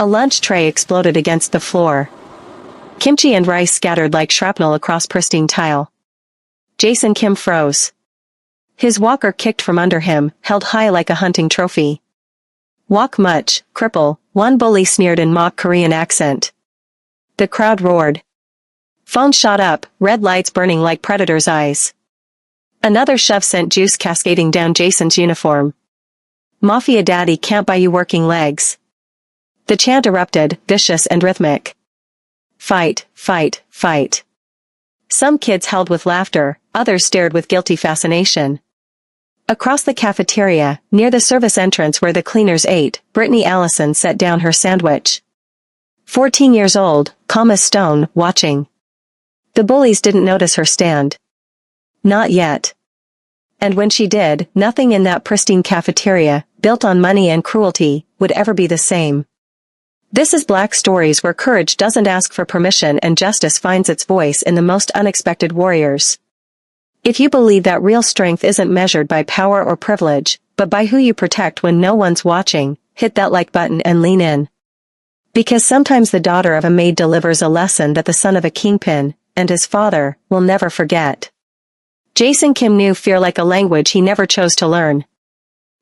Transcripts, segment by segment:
A lunch tray exploded against the floor. Kimchi and rice scattered like shrapnel across pristine tile. Jason Kim froze. His walker kicked from under him, held high like a hunting trophy. "Walk much, cripple," one bully sneered in mock Korean accent. The crowd roared. Phone shot up, red lights burning like predators' eyes. Another shove sent juice cascading down Jason's uniform. "Mafia daddy can't buy you working legs." The chant erupted, vicious and rhythmic. Fight, fight, fight. Some kids howled with laughter, others stared with guilty fascination. Across the cafeteria, near the service entrance where the cleaners ate, Brittany Allison set down her sandwich. 14 years old, calm as stone, watching. The bullies didn't notice her stand. Not yet. And when she did, nothing in that pristine cafeteria, built on money and cruelty, would ever be the same. This is Black Stories, where courage doesn't ask for permission and justice finds its voice in the most unexpected warriors. If you believe that real strength isn't measured by power or privilege, but by who you protect when no one's watching, hit that like button and lean in. Because sometimes the daughter of a maid delivers a lesson that the son of a kingpin, and his father, will never forget. Jason Kim knew fear like a language he never chose to learn.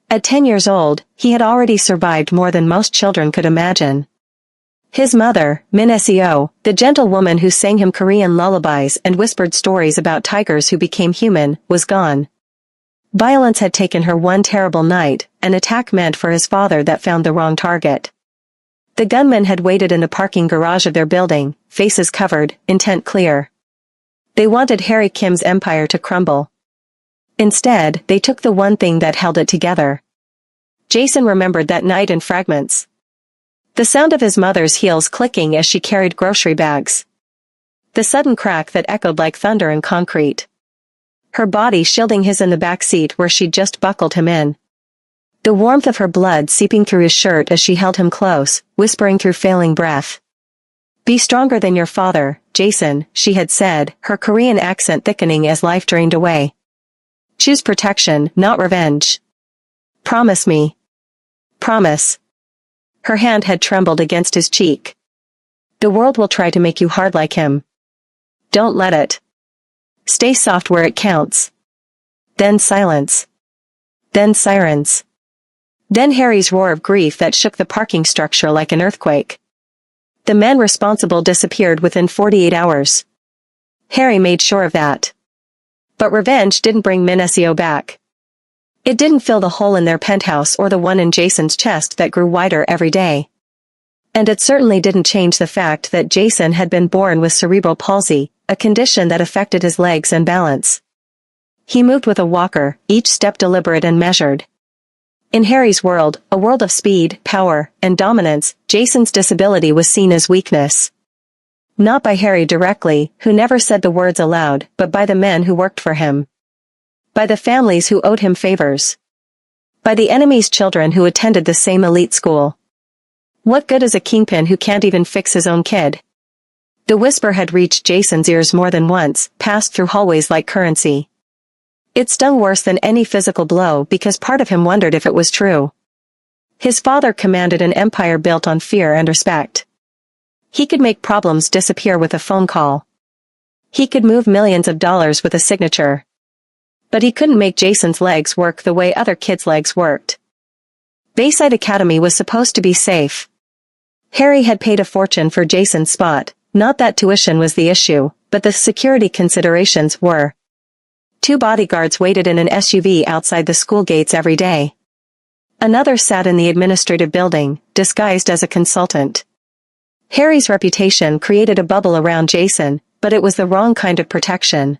At 10 years old, he had already survived more than most children could imagine. His mother, Min Seo, the gentle woman who sang him Korean lullabies and whispered stories about tigers who became human, was gone. Violence had taken her one terrible night, an attack meant for his father that found the wrong target. The gunmen had waited in the parking garage of their building, faces covered, intent clear. They wanted Harry Kim's empire to crumble. Instead, they took the one thing that held it together. Jason remembered that night in fragments. The sound of his mother's heels clicking as she carried grocery bags. The sudden crack that echoed like thunder in concrete. Her body shielding his in the back seat where she'd just buckled him in. The warmth of her blood seeping through his shirt as she held him close, whispering through failing breath. "Be stronger than your father, Jason," she had said, her Korean accent thickening as life drained away. "Choose protection, not revenge. Promise me. Promise." Her hand had trembled against his cheek. "The world will try to make you hard like him. Don't let it. Stay soft where it counts." Then silence. Then sirens. Then Harry's roar of grief that shook the parking structure like an earthquake. The men responsible disappeared within 48 hours. Harry made sure of that. But revenge didn't bring Min Seo back. It didn't fill the hole in their penthouse or the one in Jason's chest that grew wider every day. And it certainly didn't change the fact that Jason had been born with cerebral palsy, a condition that affected his legs and balance. He moved with a walker, each step deliberate and measured. In Harry's world, a world of speed, power, and dominance, Jason's disability was seen as weakness. Not by Harry directly, who never said the words aloud, but by the men who worked for him. By the families who owed him favors. By the enemy's children who attended the same elite school. What good is a kingpin who can't even fix his own kid? The whisper had reached Jason's ears more than once, passed through hallways like currency. It stung worse than any physical blow because part of him wondered if it was true. His father commanded an empire built on fear and respect. He could make problems disappear with a phone call. He could move millions of dollars with a signature. But he couldn't make Jason's legs work the way other kids' legs worked. Bayside Academy was supposed to be safe. Harry had paid a fortune for Jason's spot, not that tuition was the issue, but the security considerations were. 2 bodyguards waited in an SUV outside the school gates every day. Another sat in the administrative building, disguised as a consultant. Harry's reputation created a bubble around Jason, but it was the wrong kind of protection.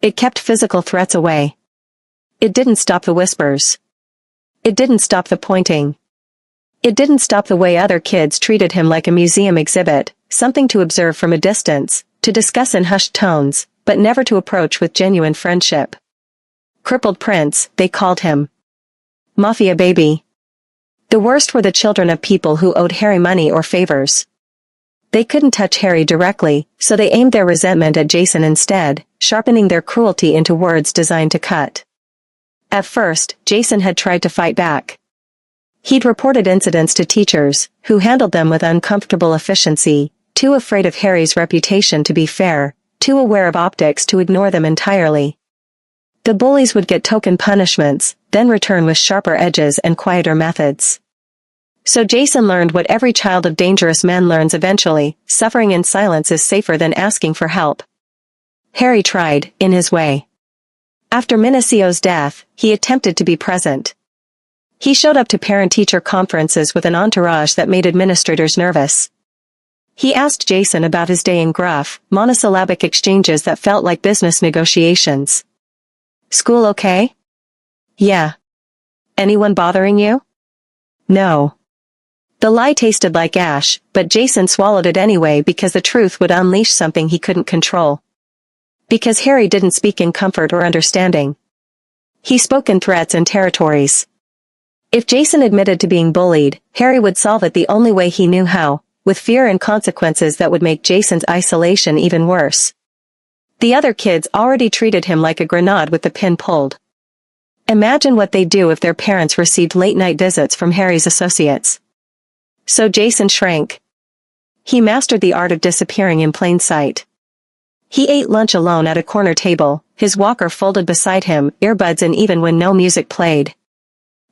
It kept physical threats away. It didn't stop the whispers. It didn't stop the pointing. It didn't stop the way other kids treated him like a museum exhibit, something to observe from a distance, to discuss in hushed tones, but never to approach with genuine friendship. Crippled Prince, they called him. Mafia baby. The worst were the children of people who owed Harry money or favors. They couldn't touch Harry directly, so they aimed their resentment at Jason instead, sharpening their cruelty into words designed to cut. At first, Jason had tried to fight back. He'd reported incidents to teachers, who handled them with uncomfortable efficiency, too afraid of Harry's reputation to be fair, too aware of optics to ignore them entirely. The bullies would get token punishments, then return with sharper edges and quieter methods. So Jason learned what every child of dangerous men learns eventually: suffering in silence is safer than asking for help. Harry tried, in his way. After Minacio's death, he attempted to be present. He showed up to parent-teacher conferences with an entourage that made administrators nervous. He asked Jason about his day in gruff, monosyllabic exchanges that felt like business negotiations. "School okay?" "Yeah." "Anyone bothering you?" "No." The lie tasted like ash, but Jason swallowed it anyway because the truth would unleash something he couldn't control. Because Harry didn't speak in comfort or understanding. He spoke in threats and territories. If Jason admitted to being bullied, Harry would solve it the only way he knew how, with fear and consequences that would make Jason's isolation even worse. The other kids already treated him like a grenade with the pin pulled. Imagine what they'd do if their parents received late-night visits from Harry's associates. So Jason shrank. He mastered the art of disappearing in plain sight. He ate lunch alone at a corner table, his walker folded beside him, earbuds in even when no music played.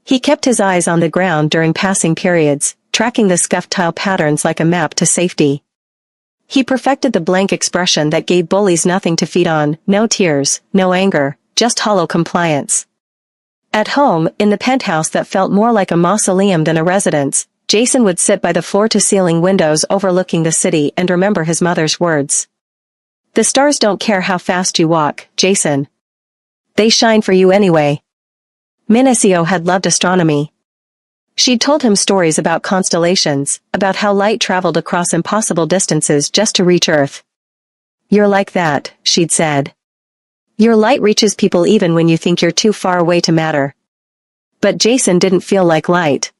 He kept his eyes on the ground during passing periods, tracking the scuffed tile patterns like a map to safety. He perfected the blank expression that gave bullies nothing to feed on: no tears, no anger, just hollow compliance. At home, in the penthouse that felt more like a mausoleum than a residence, Jason would sit by the floor-to-ceiling windows overlooking the city and remember his mother's words. "The stars don't care how fast you walk, Jason. They shine for you anyway." Minacio had loved astronomy. She'd told him stories about constellations, about how light traveled across impossible distances just to reach Earth. "You're like that," she'd said. "Your light reaches people even when you think you're too far away to matter." But Jason didn't feel like light.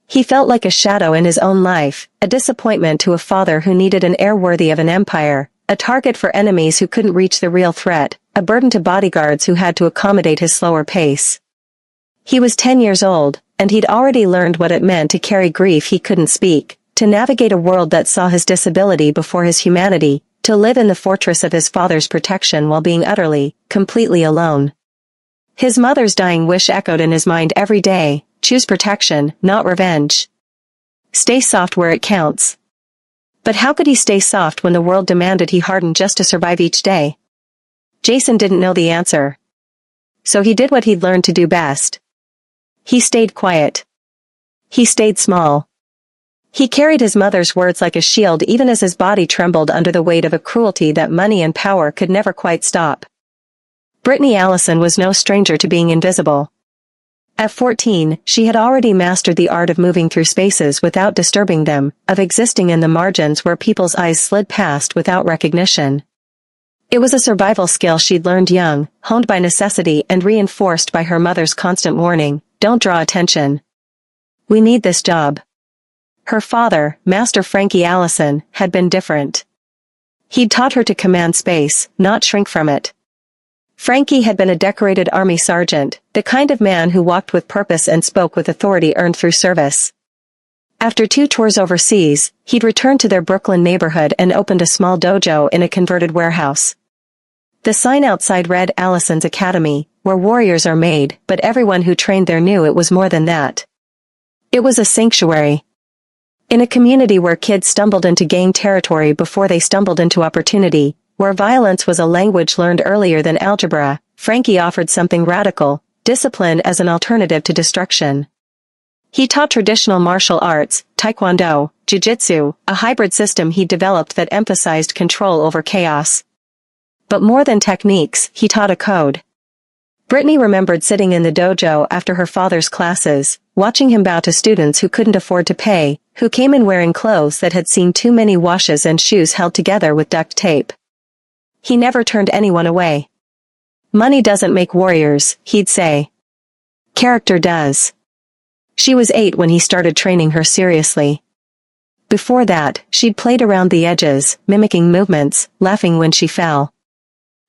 He felt like a shadow in his own life, a disappointment to a father who needed an heir worthy of an empire, a target for enemies who couldn't reach the real threat, a burden to bodyguards who had to accommodate his slower pace. He was 10 years old, and he'd already learned what it meant to carry grief he couldn't speak, to navigate a world that saw his disability before his humanity, to live in the fortress of his father's protection while being utterly, completely alone. His mother's dying wish echoed in his mind every day: choose protection, not revenge. Stay soft where it counts. But how could he stay soft when the world demanded he harden just to survive each day? Jason didn't know the answer. So he did what he'd learned to do best. He stayed quiet. He stayed small. He carried his mother's words like a shield even as his body trembled under the weight of a cruelty that money and power could never quite stop. Brittany Allison was no stranger to being invisible. At 14, she had already mastered the art of moving through spaces without disturbing them, of existing in the margins where people's eyes slid past without recognition. It was a survival skill she'd learned young, honed by necessity and reinforced by her mother's constant warning: "Don't draw attention. We need this job." Her father, Master Frankie Allison, had been different. He'd taught her to command space, not shrink from it. Frankie had been a decorated army sergeant, the kind of man who walked with purpose and spoke with authority earned through service. After 2 tours overseas, he'd returned to their Brooklyn neighborhood and opened a small dojo in a converted warehouse. The sign outside read Allison's Academy, where warriors are made, but everyone who trained there knew it was more than that. It was a sanctuary. In a community where kids stumbled into gang territory before they stumbled into opportunity, where violence was a language learned earlier than algebra, Frankie offered something radical: discipline as an alternative to destruction. He taught traditional martial arts, taekwondo, jiu-jitsu, a hybrid system he developed that emphasized control over chaos. But more than techniques, he taught a code. Brittany remembered sitting in the dojo after her father's classes, watching him bow to students who couldn't afford to pay, who came in wearing clothes that had seen too many washes and shoes held together with duct tape. He never turned anyone away. "Money doesn't make warriors," he'd say. "Character does." She was 8 when he started training her seriously. Before that, she'd played around the edges, mimicking movements, laughing when she fell.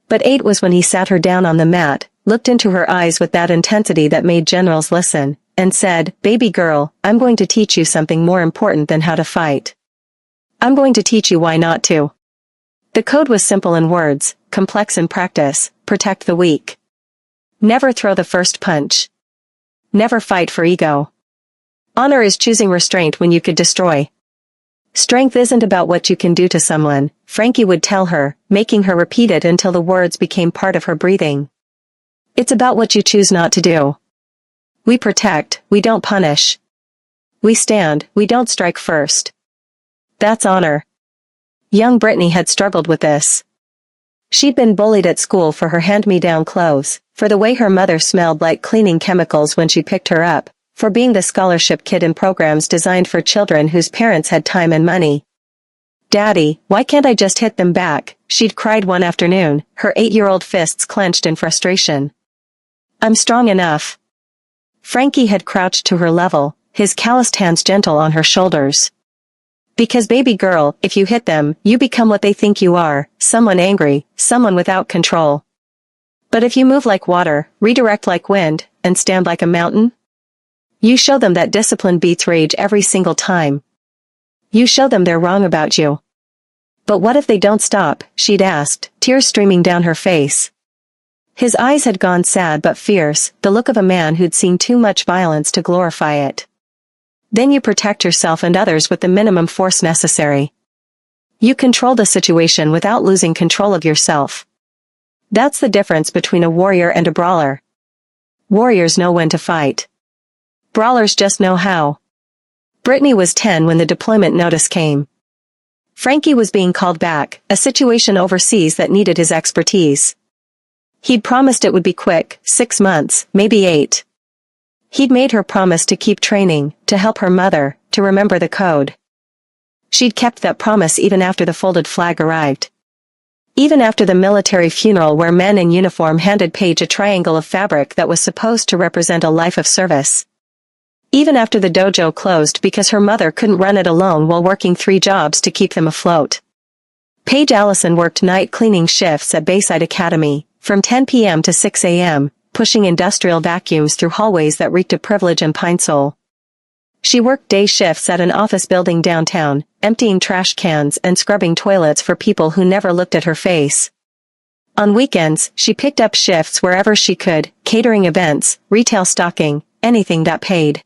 But 8 was when he sat her down on the mat, looked into her eyes with that intensity that made generals listen, and said, "Baby girl, I'm going to teach you something more important than how to fight. I'm going to teach you why not to." The code was simple in words, complex in practice: protect the weak. Never throw the first punch. Never fight for ego. Honor is choosing restraint when you could destroy. Strength isn't about what you can do to someone, Frankie would tell her, making her repeat it until the words became part of her breathing. It's about what you choose not to do. We protect, we don't punish. We stand, we don't strike first. That's honor. Young Brittany had struggled with this. She'd been bullied at school for her hand-me-down clothes, for the way her mother smelled like cleaning chemicals when she picked her up, for being the scholarship kid in programs designed for children whose parents had time and money. "Daddy, why can't I just hit them back?" she'd cried one afternoon, her 8-year-old fists clenched in frustration. "I'm strong enough." Frankie had crouched to her level, his calloused hands gentle on her shoulders. "Because baby girl, if you hit them, you become what they think you are, someone angry, someone without control. But if you move like water, redirect like wind, and stand like a mountain, you show them that discipline beats rage every single time. You show them they're wrong about you." "But what if they don't stop?" she'd asked, tears streaming down her face. His eyes had gone sad but fierce, the look of a man who'd seen too much violence to glorify it. "Then you protect yourself and others with the minimum force necessary. You control the situation without losing control of yourself. That's the difference between a warrior and a brawler. Warriors know when to fight. Brawlers just know how." Brittany was 10 when the deployment notice came. Frankie was being called back, a situation overseas that needed his expertise. He'd promised it would be quick, 6 months, maybe 8. He'd made her promise to keep training, to help her mother, to remember the code. She'd kept that promise even after the folded flag arrived. Even after the military funeral where men in uniform handed Paige a triangle of fabric that was supposed to represent a life of service. Even after the dojo closed because her mother couldn't run it alone while working 3 jobs to keep them afloat. Paige Allison worked night cleaning shifts at Bayside Academy, from 10 p.m. to 6 a.m., pushing industrial vacuums through hallways that reeked of privilege and pine sol. She worked day shifts at an office building downtown, emptying trash cans and scrubbing toilets for people who never looked at her face. On weekends, she picked up shifts wherever she could, catering events, retail stocking, anything that paid.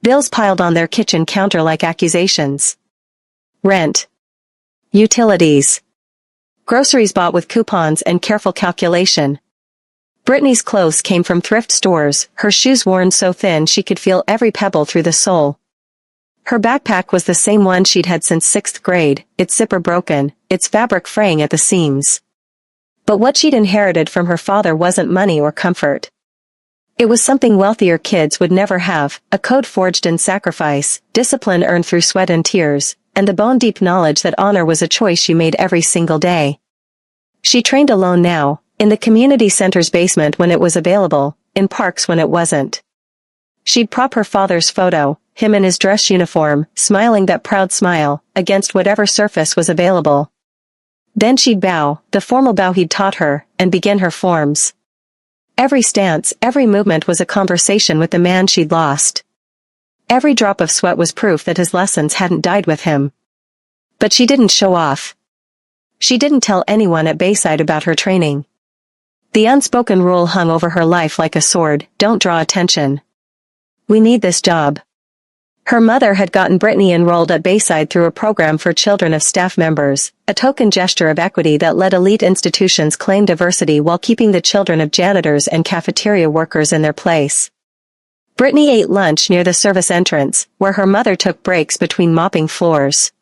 Bills piled on their kitchen counter like accusations. Rent. Utilities. Groceries bought with coupons and careful calculation. Brittany's clothes came from thrift stores, her shoes worn so thin she could feel every pebble through the sole. Her backpack was the same one she'd had since 6th grade, its zipper broken, its fabric fraying at the seams. But what she'd inherited from her father wasn't money or comfort. It was something wealthier kids would never have, a code forged in sacrifice, discipline earned through sweat and tears, and the bone-deep knowledge that honor was a choice she made every single day. She trained alone now, in the community center's basement when it was available, in parks when it wasn't. She'd prop her father's photo, him in his dress uniform, smiling that proud smile, against whatever surface was available. Then she'd bow, the formal bow he'd taught her, and begin her forms. Every stance, every movement was a conversation with the man she'd lost. Every drop of sweat was proof that his lessons hadn't died with him. But she didn't show off. She didn't tell anyone at Bayside about her training. The unspoken rule hung over her life like a sword: don't draw attention. We need this job. Her mother had gotten Brittany enrolled at Bayside through a program for children of staff members, a token gesture of equity that let elite institutions claim diversity while keeping the children of janitors and cafeteria workers in their place. Brittany ate lunch near the service entrance, where her mother took breaks between mopping floors.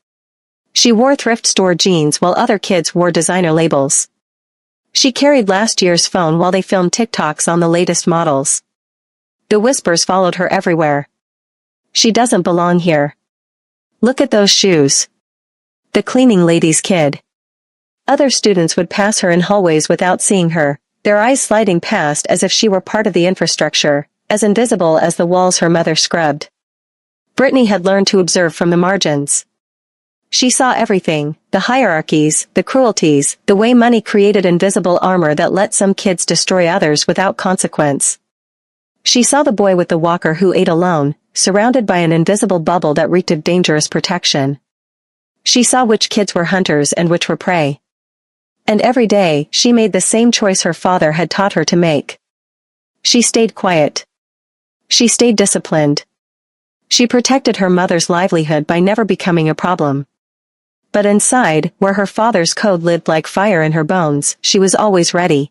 She wore thrift store jeans while other kids wore designer labels. She carried last year's phone while they filmed TikToks on the latest models. The whispers followed her everywhere. She doesn't belong here. Look at those shoes. The cleaning lady's kid. Other students would pass her in hallways without seeing her, their eyes sliding past as if she were part of the infrastructure, as invisible as the walls her mother scrubbed. Brittany had learned to observe from the margins. She saw everything, the hierarchies, the cruelties, the way money created invisible armor that let some kids destroy others without consequence. She saw the boy with the walker who ate alone, surrounded by an invisible bubble that reeked of dangerous protection. She saw which kids were hunters and which were prey. And every day, she made the same choice her father had taught her to make. She stayed quiet. She stayed disciplined. She protected her mother's livelihood by never becoming a problem. But inside, where her father's code lived like fire in her bones, she was always ready.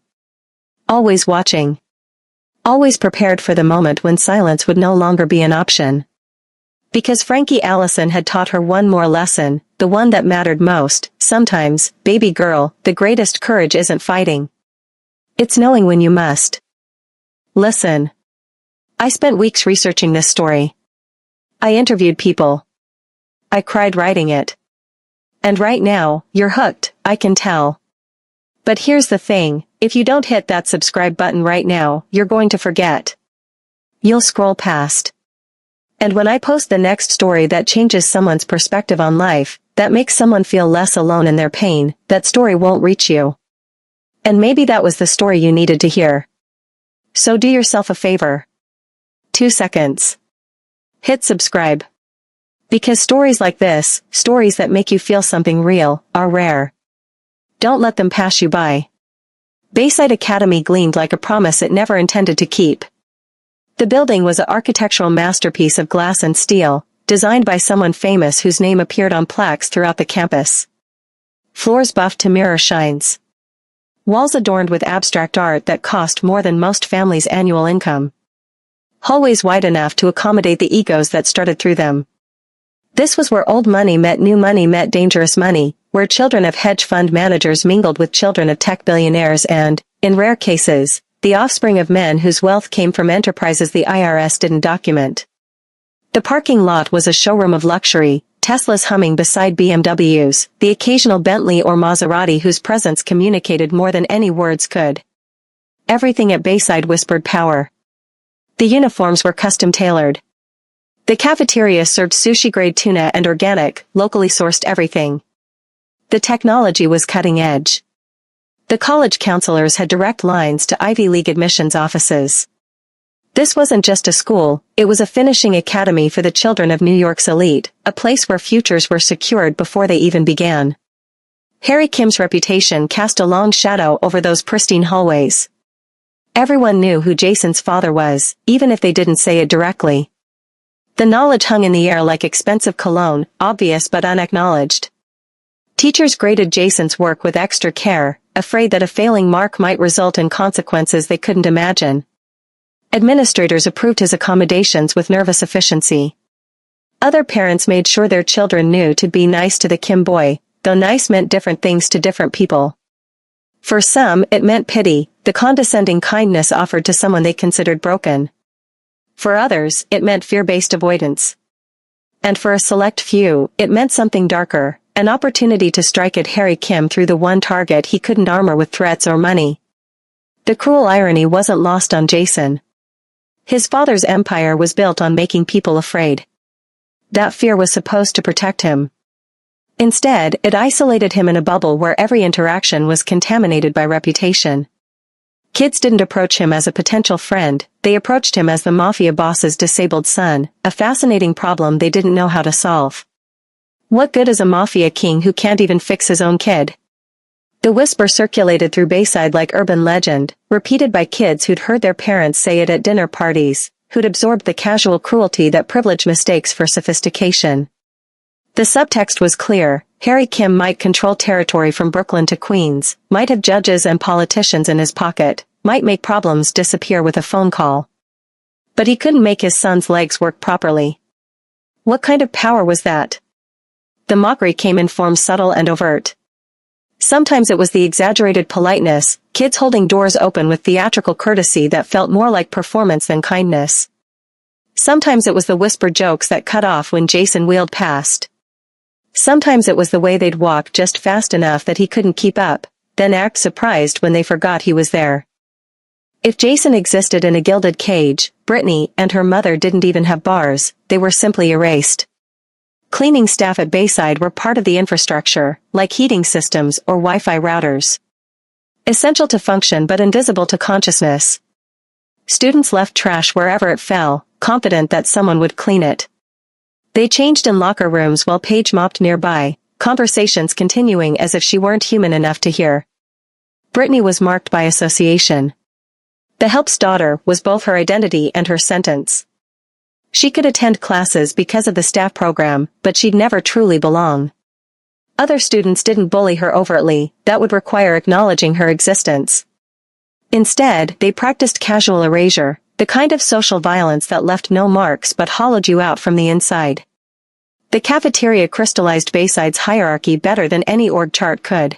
Always watching. Always prepared for the moment when silence would no longer be an option. Because Frankie Allison had taught her one more lesson, the one that mattered most. Sometimes, baby girl, the greatest courage isn't fighting. It's knowing when you must. Listen. I spent weeks researching this story. I interviewed people. I cried writing it. And right now, you're hooked, I can tell. But here's the thing, if you don't hit that subscribe button right now, you're going to forget. You'll scroll past. And when I post the next story that changes someone's perspective on life, that makes someone feel less alone in their pain, that story won't reach you. And maybe that was the story you needed to hear. So do yourself a favor. 2 seconds. Hit subscribe. Because stories like this, stories that make you feel something real, are rare. Don't let them pass you by. Bayside Academy gleamed like a promise it never intended to keep. The building was an architectural masterpiece of glass and steel, designed by someone famous whose name appeared on plaques throughout the campus. Floors buffed to mirror shines. Walls adorned with abstract art that cost more than most families' annual income. Hallways wide enough to accommodate the egos that strutted through them. This was where old money met new money met dangerous money, where children of hedge fund managers mingled with children of tech billionaires and, in rare cases, the offspring of men whose wealth came from enterprises the IRS didn't document. The parking lot was a showroom of luxury, Teslas humming beside BMWs, the occasional Bentley or Maserati whose presence communicated more than any words could. Everything at Bayside whispered power. The uniforms were custom-tailored. The cafeteria served sushi-grade tuna and organic, locally sourced everything. The technology was cutting-edge. The college counselors had direct lines to Ivy League admissions offices. This wasn't just a school, it was a finishing academy for the children of New York's elite, a place where futures were secured before they even began. Harry Kim's reputation cast a long shadow over those pristine hallways. Everyone knew who Jason's father was, even if they didn't say it directly. The knowledge hung in the air like expensive cologne, obvious but unacknowledged. Teachers graded Jason's work with extra care, afraid that a failing mark might result in consequences they couldn't imagine. Administrators approved his accommodations with nervous efficiency. Other parents made sure their children knew to be nice to the Kim boy, though nice meant different things to different people. For some, it meant pity, the condescending kindness offered to someone they considered broken. For others, it meant fear-based avoidance. And for a select few, it meant something darker, an opportunity to strike at Harry Kim through the one target he couldn't armor with threats or money. The cruel irony wasn't lost on Jason. His father's empire was built on making people afraid. That fear was supposed to protect him. Instead, it isolated him in a bubble where every interaction was contaminated by reputation. Kids didn't approach him as a potential friend, they approached him as the Mafia boss's disabled son, a fascinating problem they didn't know how to solve. What good is a Mafia king who can't even fix his own kid? The whisper circulated through Bayside like urban legend, repeated by kids who'd heard their parents say it at dinner parties, who'd absorbed the casual cruelty that privilege mistakes for sophistication. The subtext was clear, Harry Kim might control territory from Brooklyn to Queens, might have judges and politicians in his pocket, might make problems disappear with a phone call. But he couldn't make his son's legs work properly. What kind of power was that? The mockery came in forms subtle and overt. Sometimes it was the exaggerated politeness, kids holding doors open with theatrical courtesy that felt more like performance than kindness. Sometimes it was the whispered jokes that cut off when Jason wheeled past. Sometimes it was the way they'd walk just fast enough that he couldn't keep up, then act surprised when they forgot he was there. If Jason existed in a gilded cage, Brittany and her mother didn't even have bars, they were simply erased. Cleaning staff at Bayside were part of the infrastructure, like heating systems or Wi-Fi routers. Essential to function but invisible to consciousness. Students left trash wherever it fell, confident that someone would clean it. They changed in locker rooms while Paige mopped nearby, conversations continuing as if she weren't human enough to hear. Brittany was marked by association. The help's daughter was both her identity and her sentence. She could attend classes because of the staff program, but she'd never truly belong. Other students didn't bully her overtly, that would require acknowledging her existence. Instead, they practiced casual erasure, the kind of social violence that left no marks but hollowed you out from the inside. The cafeteria crystallized Bayside's hierarchy better than any org chart could.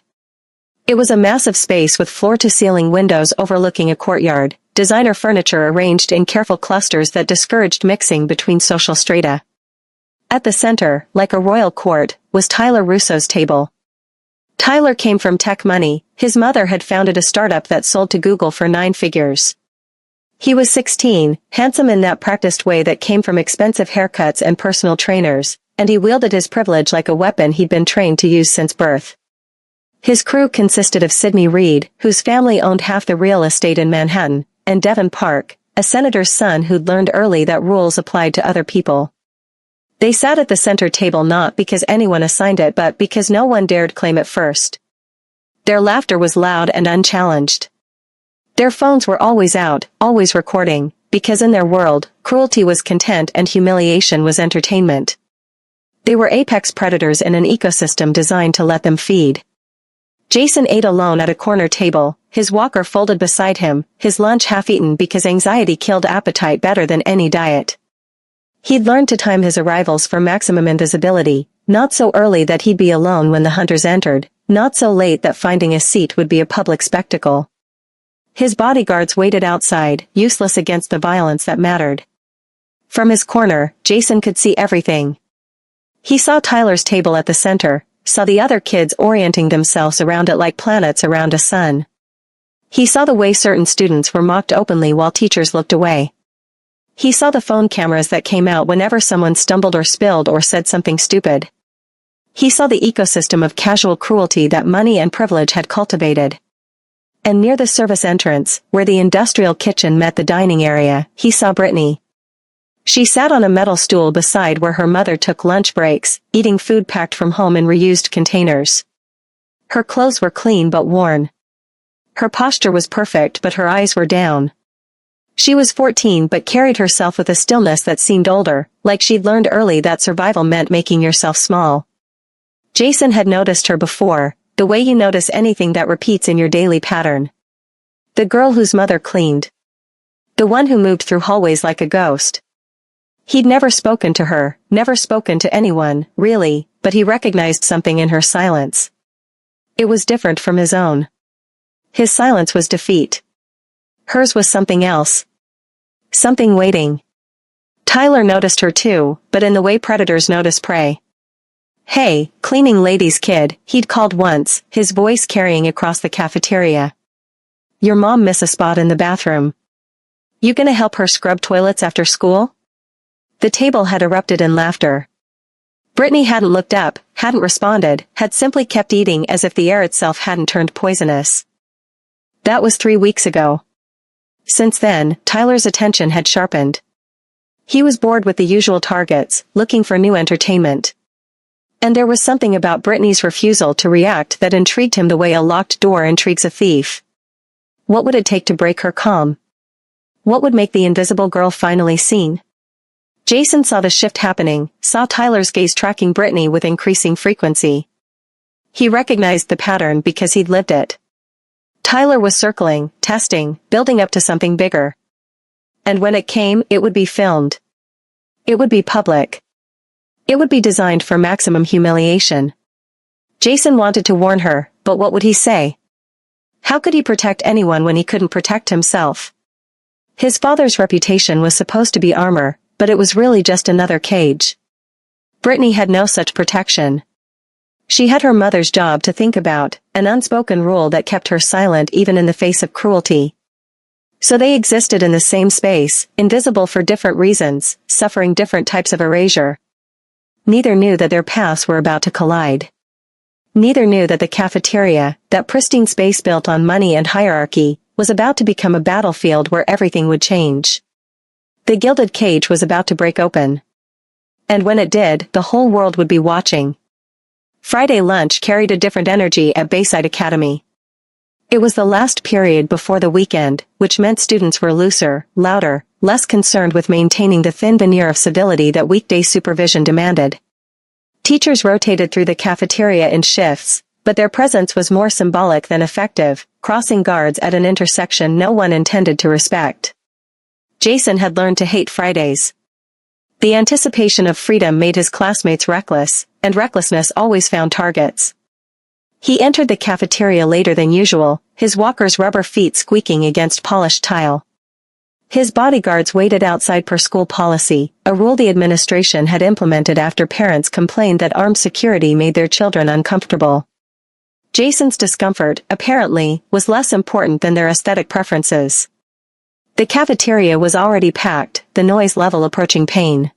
It was a massive space with floor-to-ceiling windows overlooking a courtyard, designer furniture arranged in careful clusters that discouraged mixing between social strata. At the center, like a royal court, was Tyler Russo's table. Tyler came from tech money. His mother had founded a startup that sold to Google for 9 figures. He was 16, handsome in that practiced way that came from expensive haircuts and personal trainers, and he wielded his privilege like a weapon he'd been trained to use since birth. His crew consisted of Sidney Reed, whose family owned half the real estate in Manhattan, and Devin Park, a senator's son who'd learned early that rules applied to other people. They sat at the center table not because anyone assigned it but because no one dared claim it first. Their laughter was loud and unchallenged. Their phones were always out, always recording, because in their world, cruelty was content and humiliation was entertainment. They were apex predators in an ecosystem designed to let them feed. Jason ate alone at a corner table, his walker folded beside him, his lunch half-eaten because anxiety killed appetite better than any diet. He'd learned to time his arrivals for maximum invisibility, not so early that he'd be alone when the hunters entered, not so late that finding a seat would be a public spectacle. His bodyguards waited outside, useless against the violence that mattered. From his corner, Jason could see everything. He saw Tyler's table at the center, saw the other kids orienting themselves around it like planets around a sun. He saw the way certain students were mocked openly while teachers looked away. He saw the phone cameras that came out whenever someone stumbled or spilled or said something stupid. He saw the ecosystem of casual cruelty that money and privilege had cultivated. And near the service entrance, where the industrial kitchen met the dining area, he saw Brittany. She sat on a metal stool beside where her mother took lunch breaks, eating food packed from home in reused containers. Her clothes were clean but worn. Her posture was perfect but her eyes were down. She was 14 but carried herself with a stillness that seemed older, like she'd learned early that survival meant making yourself small. Jason had noticed her before, the way you notice anything that repeats in your daily pattern. The girl whose mother cleaned. The one who moved through hallways like a ghost. He'd never spoken to her, never spoken to anyone, really, but he recognized something in her silence. It was different from his own. His silence was defeat. Hers was something else. Something waiting. Tyler noticed her too, but in the way predators notice prey. "Hey, cleaning lady's kid," he'd called once, his voice carrying across the cafeteria. "Your mom miss a spot in the bathroom. You gonna help her scrub toilets after school?" The table had erupted in laughter. Brittany hadn't looked up, hadn't responded, had simply kept eating as if the air itself hadn't turned poisonous. That was 3 weeks ago. Since then, Tyler's attention had sharpened. He was bored with the usual targets, looking for new entertainment. And there was something about Brittany's refusal to react that intrigued him the way a locked door intrigues a thief. What would it take to break her calm? What would make the invisible girl finally seen? Jason saw the shift happening, saw Tyler's gaze tracking Brittany with increasing frequency. He recognized the pattern because he'd lived it. Tyler was circling, testing, building up to something bigger. And when it came, it would be filmed. It would be public. It would be designed for maximum humiliation. Jason wanted to warn her, but what would he say? How could he protect anyone when he couldn't protect himself? His father's reputation was supposed to be armor, but it was really just another cage. Brittany had no such protection. She had her mother's job to think about, an unspoken rule that kept her silent even in the face of cruelty. So they existed in the same space, invisible for different reasons, suffering different types of erasure. Neither knew that their paths were about to collide. Neither knew that the cafeteria, that pristine space built on money and hierarchy, was about to become a battlefield where everything would change. The gilded cage was about to break open. And when it did, the whole world would be watching. Friday lunch carried a different energy at Bayside Academy. It was the last period before the weekend, which meant students were looser, louder, less concerned with maintaining the thin veneer of civility that weekday supervision demanded. Teachers rotated through the cafeteria in shifts, but their presence was more symbolic than effective, crossing guards at an intersection no one intended to respect. Jason had learned to hate Fridays. The anticipation of freedom made his classmates reckless, and recklessness always found targets. He entered the cafeteria later than usual, his walker's rubber feet squeaking against polished tile. His bodyguards waited outside per school policy, a rule the administration had implemented after parents complained that armed security made their children uncomfortable. Jason's discomfort, apparently, was less important than their aesthetic preferences. The cafeteria was already packed, the noise level approaching pain.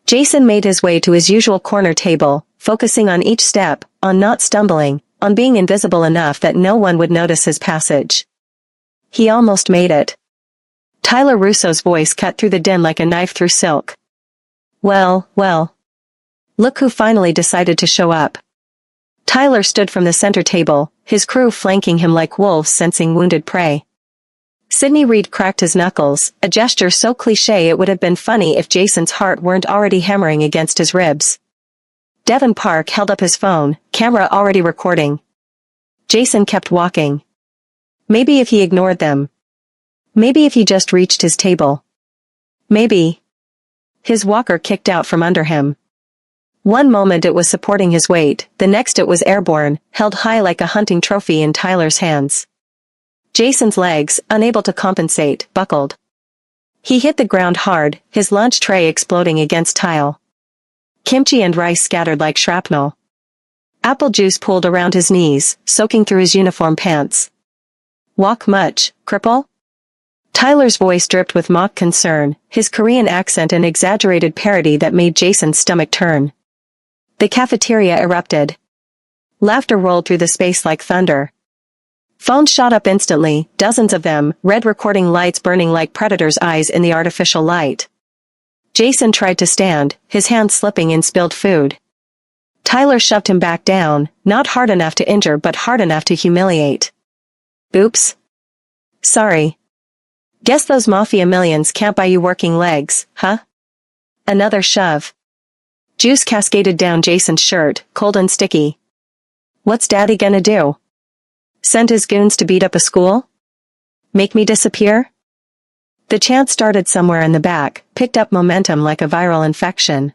Jason made his way to his usual corner table, focusing on each step, on not stumbling, on being invisible enough that no one would notice his passage. He almost made it. Tyler Russo's voice cut through the din like a knife through silk. Well. Look who finally decided to show up. Tyler stood from the center table, his crew flanking him like wolves sensing wounded prey. Sidney Reed cracked his knuckles, a gesture so cliché it would have been funny if Jason's heart weren't already hammering against his ribs. Devin Park held up his phone, camera already recording. Jason kept walking. Maybe if he ignored them. Maybe if he just reached his table. Maybe. His walker kicked out from under him. One moment it was supporting his weight, the next it was airborne, held high like a hunting trophy in Tyler's hands. Jason's legs, unable to compensate, buckled. He hit the ground hard, his lunch tray exploding against tile. Kimchi and rice scattered like shrapnel. Apple juice pooled around his knees, soaking through his uniform pants. Walk much, cripple? Tyler's voice dripped with mock concern, his Korean accent an exaggerated parody that made Jason's stomach turn. The cafeteria erupted. Laughter rolled through the space like thunder. Phones shot up instantly, dozens of them, red recording lights burning like predators' eyes in the artificial light. Jason tried to stand, his hands slipping in spilled food. Tyler shoved him back down, not hard enough to injure but hard enough to humiliate. Oops. Sorry. Guess those Mafia millions can't buy you working legs, huh? Another shove. Juice cascaded down Jason's shirt, cold and sticky. What's Daddy gonna do? Send his goons to beat up a school? Make me disappear? The chant started somewhere in the back, picked up momentum like a viral infection.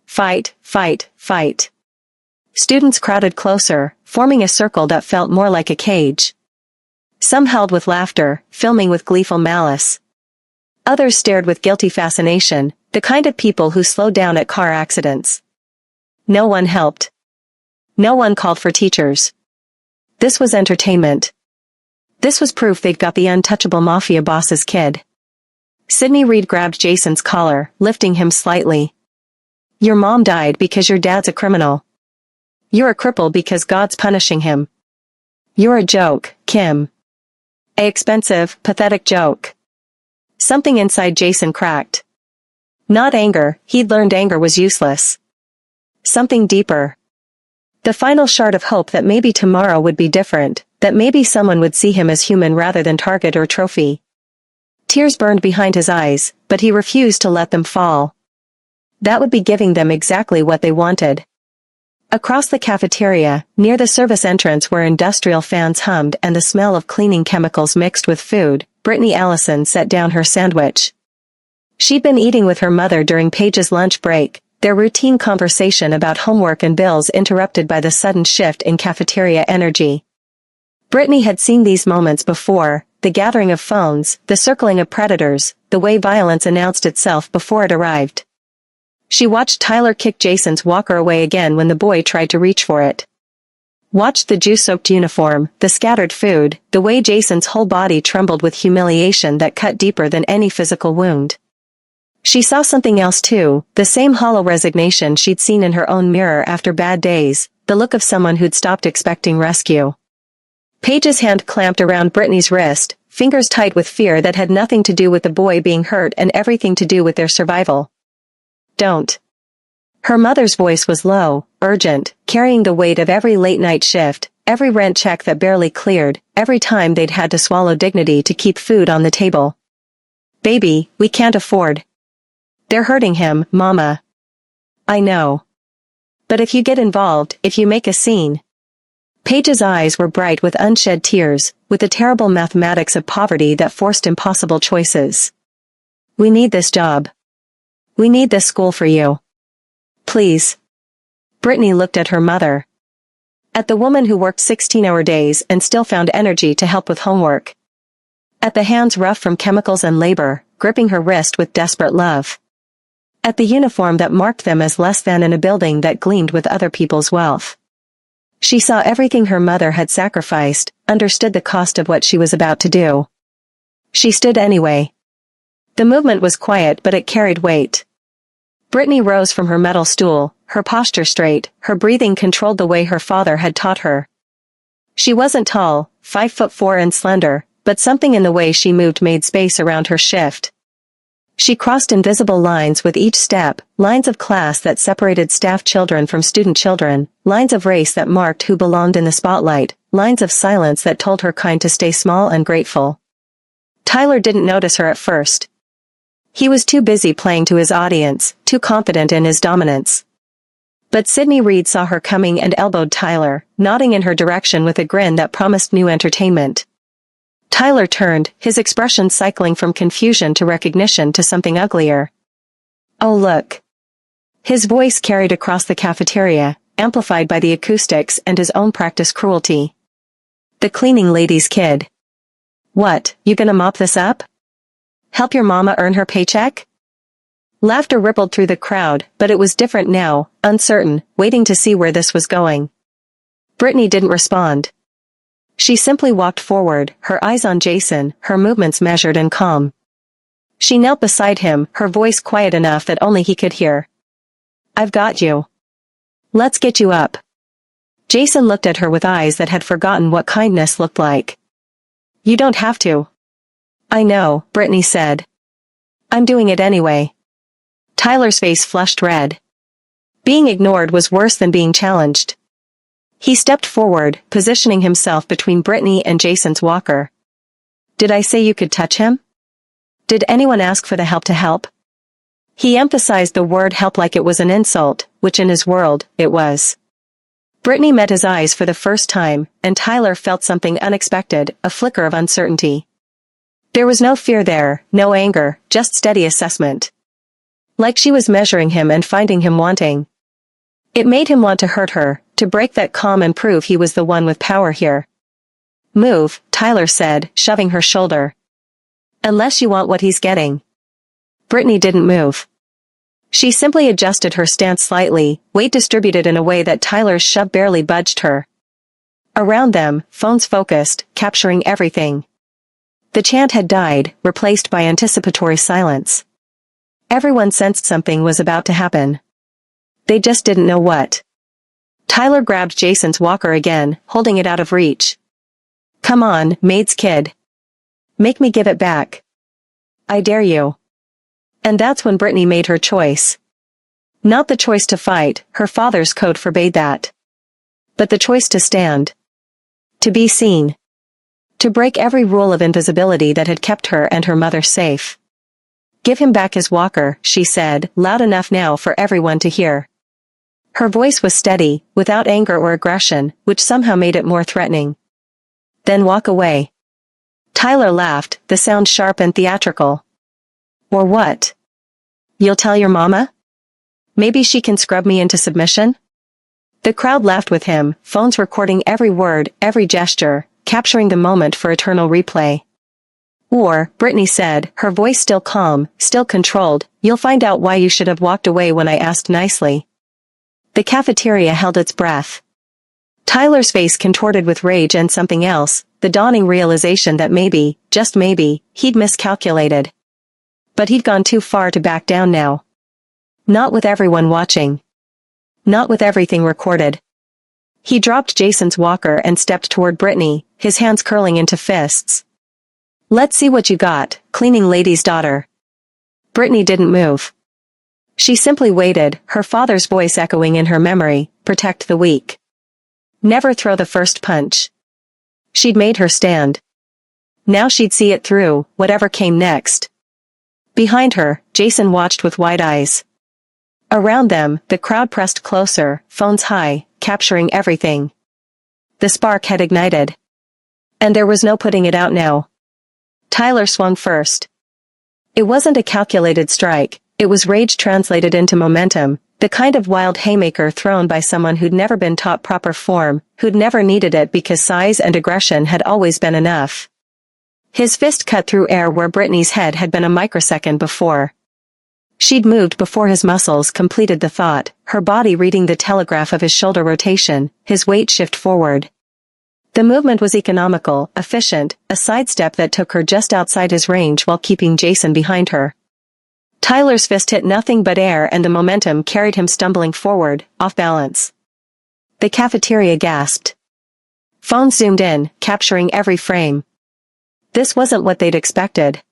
Fight, fight, fight. Students crowded closer, forming a circle that felt more like a cage. Some held with laughter, filming with gleeful malice. Others stared with guilty fascination, the kind of people who slow down at car accidents. No one helped. No one called for teachers. This was entertainment. This was proof they'd got the untouchable Mafia boss's kid. Sidney Reed grabbed Jason's collar, lifting him slightly. Your mom died because your dad's a criminal. You're a cripple because God's punishing him. You're a joke, Kim. A expensive, pathetic joke. Something inside Jason cracked. Not anger, he'd learned anger was useless. Something deeper. The final shard of hope that maybe tomorrow would be different, that maybe someone would see him as human rather than target or trophy. Tears burned behind his eyes, but he refused to let them fall. That would be giving them exactly what they wanted. Across the cafeteria, near the service entrance where industrial fans hummed and the smell of cleaning chemicals mixed with food, Brittany Allison set down her sandwich. She'd been eating with her mother during Paige's lunch break, their routine conversation about homework and bills interrupted by the sudden shift in cafeteria energy. Brittany had seen these moments before, the gathering of phones, the circling of predators, the way violence announced itself before it arrived. She watched Tyler kick Jason's walker away again when the boy tried to reach for it. Watched the juice-soaked uniform, the scattered food, the way Jason's whole body trembled with humiliation that cut deeper than any physical wound. She saw something else too, the same hollow resignation she'd seen in her own mirror after bad days, the look of someone who'd stopped expecting rescue. Paige's hand clamped around Brittany's wrist, fingers tight with fear that had nothing to do with the boy being hurt and everything to do with their survival. Don't. Her mother's voice was low, urgent, carrying the weight of every late-night shift, every rent check that barely cleared, every time they'd had to swallow dignity to keep food on the table. Baby, we can't afford. They're hurting him, Mama. I know. But if you get involved, if you make a scene. Paige's eyes were bright with unshed tears, with the terrible mathematics of poverty that forced impossible choices. We need this job. We need this school for you. Please. Brittany looked at her mother. At the woman who worked 16-hour days and still found energy to help with homework. At the hands rough from chemicals and labor, gripping her wrist with desperate love. At the uniform that marked them as less than in a building that gleamed with other people's wealth. She saw everything her mother had sacrificed, understood the cost of what she was about to do. She stood anyway. The movement was quiet but it carried weight. Brittany rose from her metal stool, her posture straight, her breathing controlled the way her father had taught her. She wasn't tall, 5'4" and slender, but something in the way she moved made space around her shift. She crossed invisible lines with each step, lines of class that separated staff children from student children, lines of race that marked who belonged in the spotlight, lines of silence that told her kind to stay small and grateful. Tyler didn't notice her at first. He was too busy playing to his audience, too confident in his dominance. But Sydney Reed saw her coming and elbowed Tyler, nodding in her direction with a grin that promised new entertainment. Tyler turned, his expression cycling from confusion to recognition to something uglier. Oh look. His voice carried across the cafeteria, amplified by the acoustics and his own practiced cruelty. The cleaning lady's kid. What, you gonna mop this up? Help your mama earn her paycheck? Laughter rippled through the crowd, but it was different now, uncertain, waiting to see where this was going. Brittany didn't respond. She simply walked forward, her eyes on Jason, her movements measured and calm. She knelt beside him, her voice quiet enough that only he could hear. I've got you. Let's get you up. Jason looked at her with eyes that had forgotten what kindness looked like. You don't have to. I know, Brittany said. I'm doing it anyway. Tyler's face flushed red. Being ignored was worse than being challenged. He stepped forward, positioning himself between Brittany and Jason's walker. Did I say you could touch him? Did anyone ask for the help to help? He emphasized the word help like it was an insult, which in his world, it was. Brittany met his eyes for the first time, and Tyler felt something unexpected, a flicker of uncertainty. There was no fear there, no anger, just steady assessment. Like she was measuring him and finding him wanting. It made him want to hurt her, to break that calm and prove he was the one with power here. Move, Tyler said, shoving her shoulder. Unless you want what he's getting. Brittany didn't move. She simply adjusted her stance slightly, weight distributed in a way that Tyler's shove barely budged her. Around them, phones focused, capturing everything. The chant had died, replaced by anticipatory silence. Everyone sensed something was about to happen. They just didn't know what. Tyler grabbed Jason's walker again, holding it out of reach. Come on, Maid's kid. Make me give it back. I dare you. And that's when Brittany made her choice. Not the choice to fight, her father's code forbade that. But the choice to stand. To be seen. To break every rule of invisibility that had kept her and her mother safe. Give him back his walker, she said, loud enough now for everyone to hear. Her voice was steady, without anger or aggression, which somehow made it more threatening. Then walk away. Tyler laughed, the sound sharp and theatrical. Or what? You'll tell your mama? Maybe she can scrub me into submission? The crowd laughed with him, phones recording every word, every gesture, capturing the moment for eternal replay. Or, Brittany said, her voice still calm, still controlled, you'll find out why you should have walked away when I asked nicely. The cafeteria held its breath. Tyler's face contorted with rage and something else, the dawning realization that maybe, just maybe, he'd miscalculated. But he'd gone too far to back down now. Not with everyone watching. Not with everything recorded. He dropped Jason's walker and stepped toward Brittany, his hands curling into fists. "Let's see what you got, cleaning lady's daughter." Brittany didn't move. She simply waited, her father's voice echoing in her memory, "Protect the weak. Never throw the first punch." She'd made her stand. Now she'd see it through, whatever came next. Behind her, Jason watched with wide eyes. Around them, the crowd pressed closer, phones high, capturing everything. The spark had ignited. And there was no putting it out now. Tyler swung first. It wasn't a calculated strike, it was rage translated into momentum, the kind of wild haymaker thrown by someone who'd never been taught proper form, who'd never needed it because size and aggression had always been enough. His fist cut through air where Brittany's head had been a microsecond before. She'd moved before his muscles completed the thought, her body reading the telegraph of his shoulder rotation, his weight shift forward. The movement was economical, efficient, a sidestep that took her just outside his range while keeping Jason behind her. Tyler's fist hit nothing but air and the momentum carried him stumbling forward, off balance. The cafeteria gasped. Phones zoomed in, capturing every frame. This wasn't what they'd expected.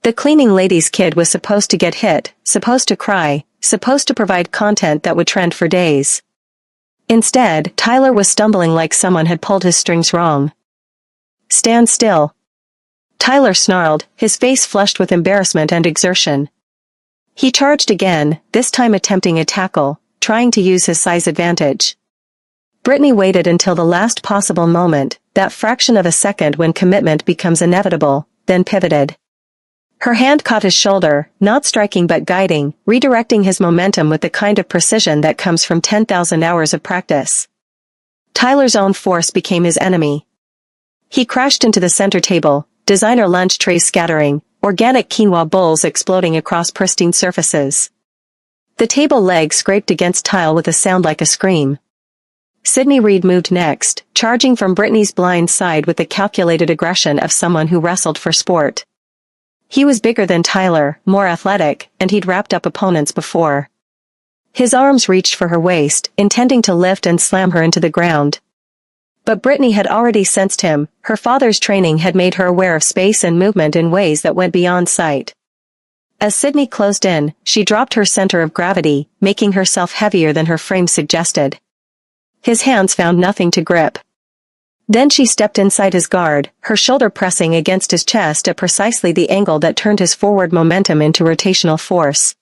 The cleaning lady's kid was supposed to get hit, supposed to cry, supposed to provide content that would trend for days. Instead, Tyler was stumbling like someone had pulled his strings wrong. "Stand still." Tyler snarled, his face flushed with embarrassment and exertion. He charged again, this time attempting a tackle, trying to use his size advantage. Brittany waited until the last possible moment, that fraction of a second when commitment becomes inevitable, then pivoted. Her hand caught his shoulder, not striking but guiding, redirecting his momentum with the kind of precision that comes from 10,000 hours of practice. Tyler's own force became his enemy. He crashed into the center table, designer lunch trays scattering, organic quinoa bowls exploding across pristine surfaces. The table leg scraped against tile with a sound like a scream. Sydney Reed moved next, charging from Brittany's blind side with the calculated aggression of someone who wrestled for sport. He was bigger than Tyler, more athletic, and he'd wrapped up opponents before. His arms reached for her waist, intending to lift and slam her into the ground. But Brittany had already sensed him, her father's training had made her aware of space and movement in ways that went beyond sight. As Sydney closed in, she dropped her center of gravity, making herself heavier than her frame suggested. His hands found nothing to grip. Then she stepped inside his guard, her shoulder pressing against his chest at precisely the angle that turned his forward momentum into rotational force.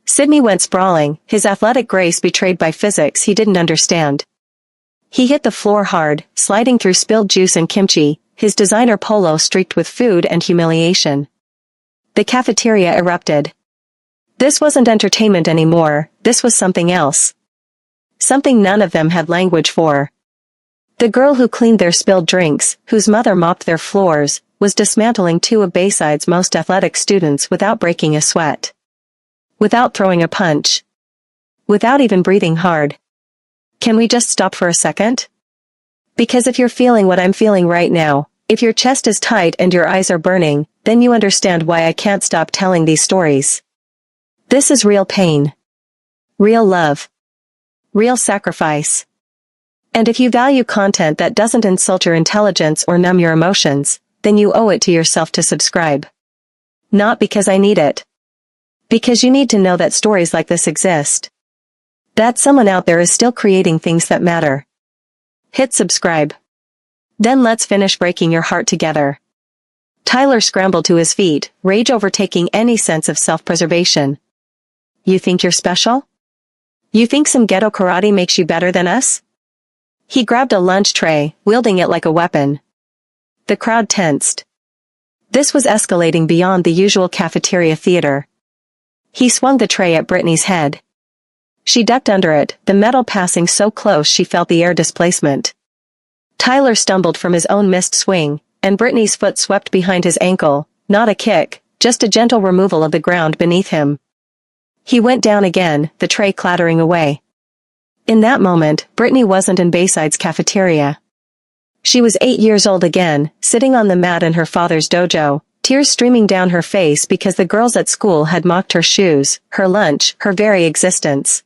Sydney went sprawling, his athletic grace betrayed by physics he didn't understand. He hit the floor hard, sliding through spilled juice and kimchi, his designer polo streaked with food and humiliation. The cafeteria erupted. This wasn't entertainment anymore, this was something else. Something none of them had language for. The girl who cleaned their spilled drinks, whose mother mopped their floors, was dismantling two of Bayside's most athletic students without breaking a sweat. Without throwing a punch. Without even breathing hard. Can we just stop for a second? Because if you're feeling what I'm feeling right now, if your chest is tight and your eyes are burning, then you understand why I can't stop telling these stories. This is real pain. Real love. Real sacrifice. And if you value content that doesn't insult your intelligence or numb your emotions, then you owe it to yourself to subscribe. Not because I need it. Because you need to know that stories like this exist. That someone out there is still creating things that matter. Hit subscribe. Then let's finish breaking your heart together. Tyler scrambled to his feet, rage overtaking any sense of self-preservation. You think you're special? You think some ghetto karate makes you better than us? He grabbed a lunch tray, wielding it like a weapon. The crowd tensed. This was escalating beyond the usual cafeteria theater. He swung the tray at Brittany's head. She ducked under it, the metal passing so close she felt the air displacement. Tyler stumbled from his own missed swing, and Brittany's foot swept behind his ankle, not a kick, just a gentle removal of the ground beneath him. He went down again, the tray clattering away. In that moment, Brittany wasn't in Bayside's cafeteria. She was 8 years old again, sitting on the mat in her father's dojo, tears streaming down her face because the girls at school had mocked her shoes, her lunch, her very existence.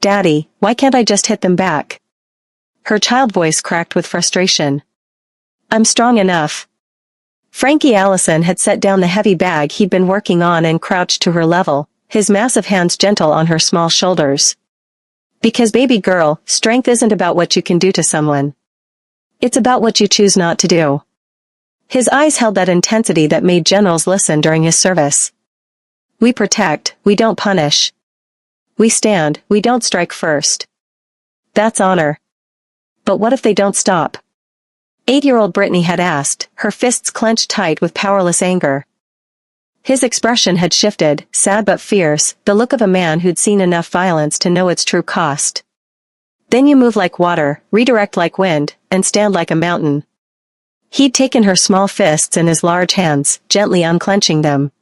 Daddy, why can't I just hit them back? Her child voice cracked with frustration. I'm strong enough. Frankie Allison had set down the heavy bag he'd been working on and crouched to her level, his massive hands gentle on her small shoulders. Because baby girl, strength isn't about what you can do to someone. It's about what you choose not to do. His eyes held that intensity that made generals listen during his service. We protect, we don't punish. We stand, we don't strike first. That's honor. But what if they don't stop? 8-year-old Brittany had asked, her fists clenched tight with powerless anger. His expression had shifted, sad but fierce, the look of a man who'd seen enough violence to know its true cost. Then you move like water, redirect like wind, and stand like a mountain. He'd taken her small fists in his large hands, gently unclenching them.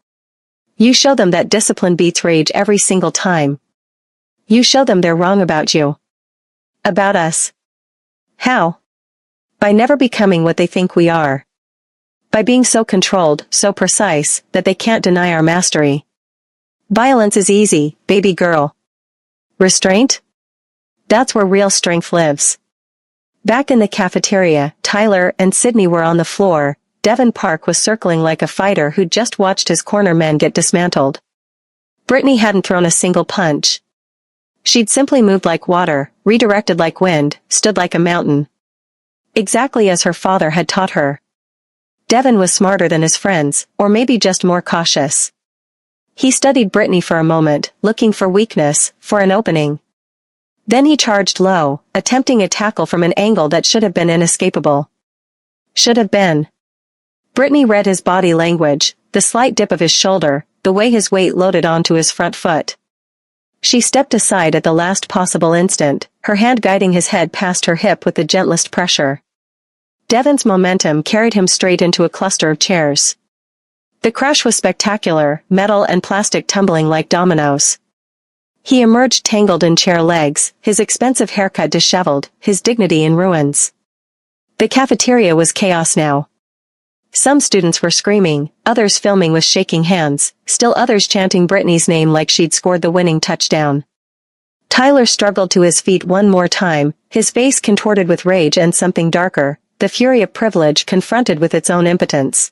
You show them that discipline beats rage every single time. You show them they're wrong about you. About us. How? By never becoming what they think we are. By being so controlled, so precise, that they can't deny our mastery. Violence is easy, baby girl. Restraint? That's where real strength lives. Back in the cafeteria, Tyler and Sydney were on the floor. Devon Park was circling like a fighter who'd just watched his corner men get dismantled. Brittany hadn't thrown a single punch. She'd simply moved like water, redirected like wind, stood like a mountain. Exactly as her father had taught her. Devon was smarter than his friends, or maybe just more cautious. He studied Brittany for a moment, looking for weakness, for an opening. Then he charged low, attempting a tackle from an angle that should have been inescapable. Should have been. Brittany read his body language, the slight dip of his shoulder, the way his weight loaded onto his front foot. She stepped aside at the last possible instant, her hand guiding his head past her hip with the gentlest pressure. Devon's momentum carried him straight into a cluster of chairs. The crash was spectacular, metal and plastic tumbling like dominoes. He emerged tangled in chair legs, his expensive haircut disheveled, his dignity in ruins. The cafeteria was chaos now. Some students were screaming, others filming with shaking hands, still others chanting Brittany's name like she'd scored the winning touchdown. Tyler struggled to his feet one more time, his face contorted with rage and something darker, the fury of privilege confronted with its own impotence.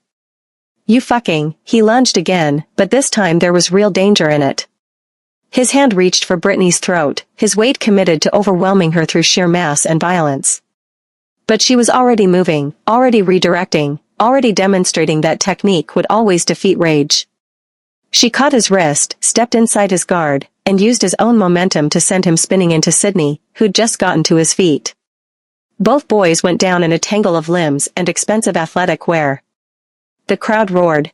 You fucking, he lunged again, but this time there was real danger in it. His hand reached for Brittany's throat, his weight committed to overwhelming her through sheer mass and violence. But she was already moving, already redirecting, already demonstrating that technique would always defeat rage. She caught his wrist, stepped inside his guard, and used his own momentum to send him spinning into Sydney, who'd just gotten to his feet. Both boys went down in a tangle of limbs and expensive athletic wear. The crowd roared.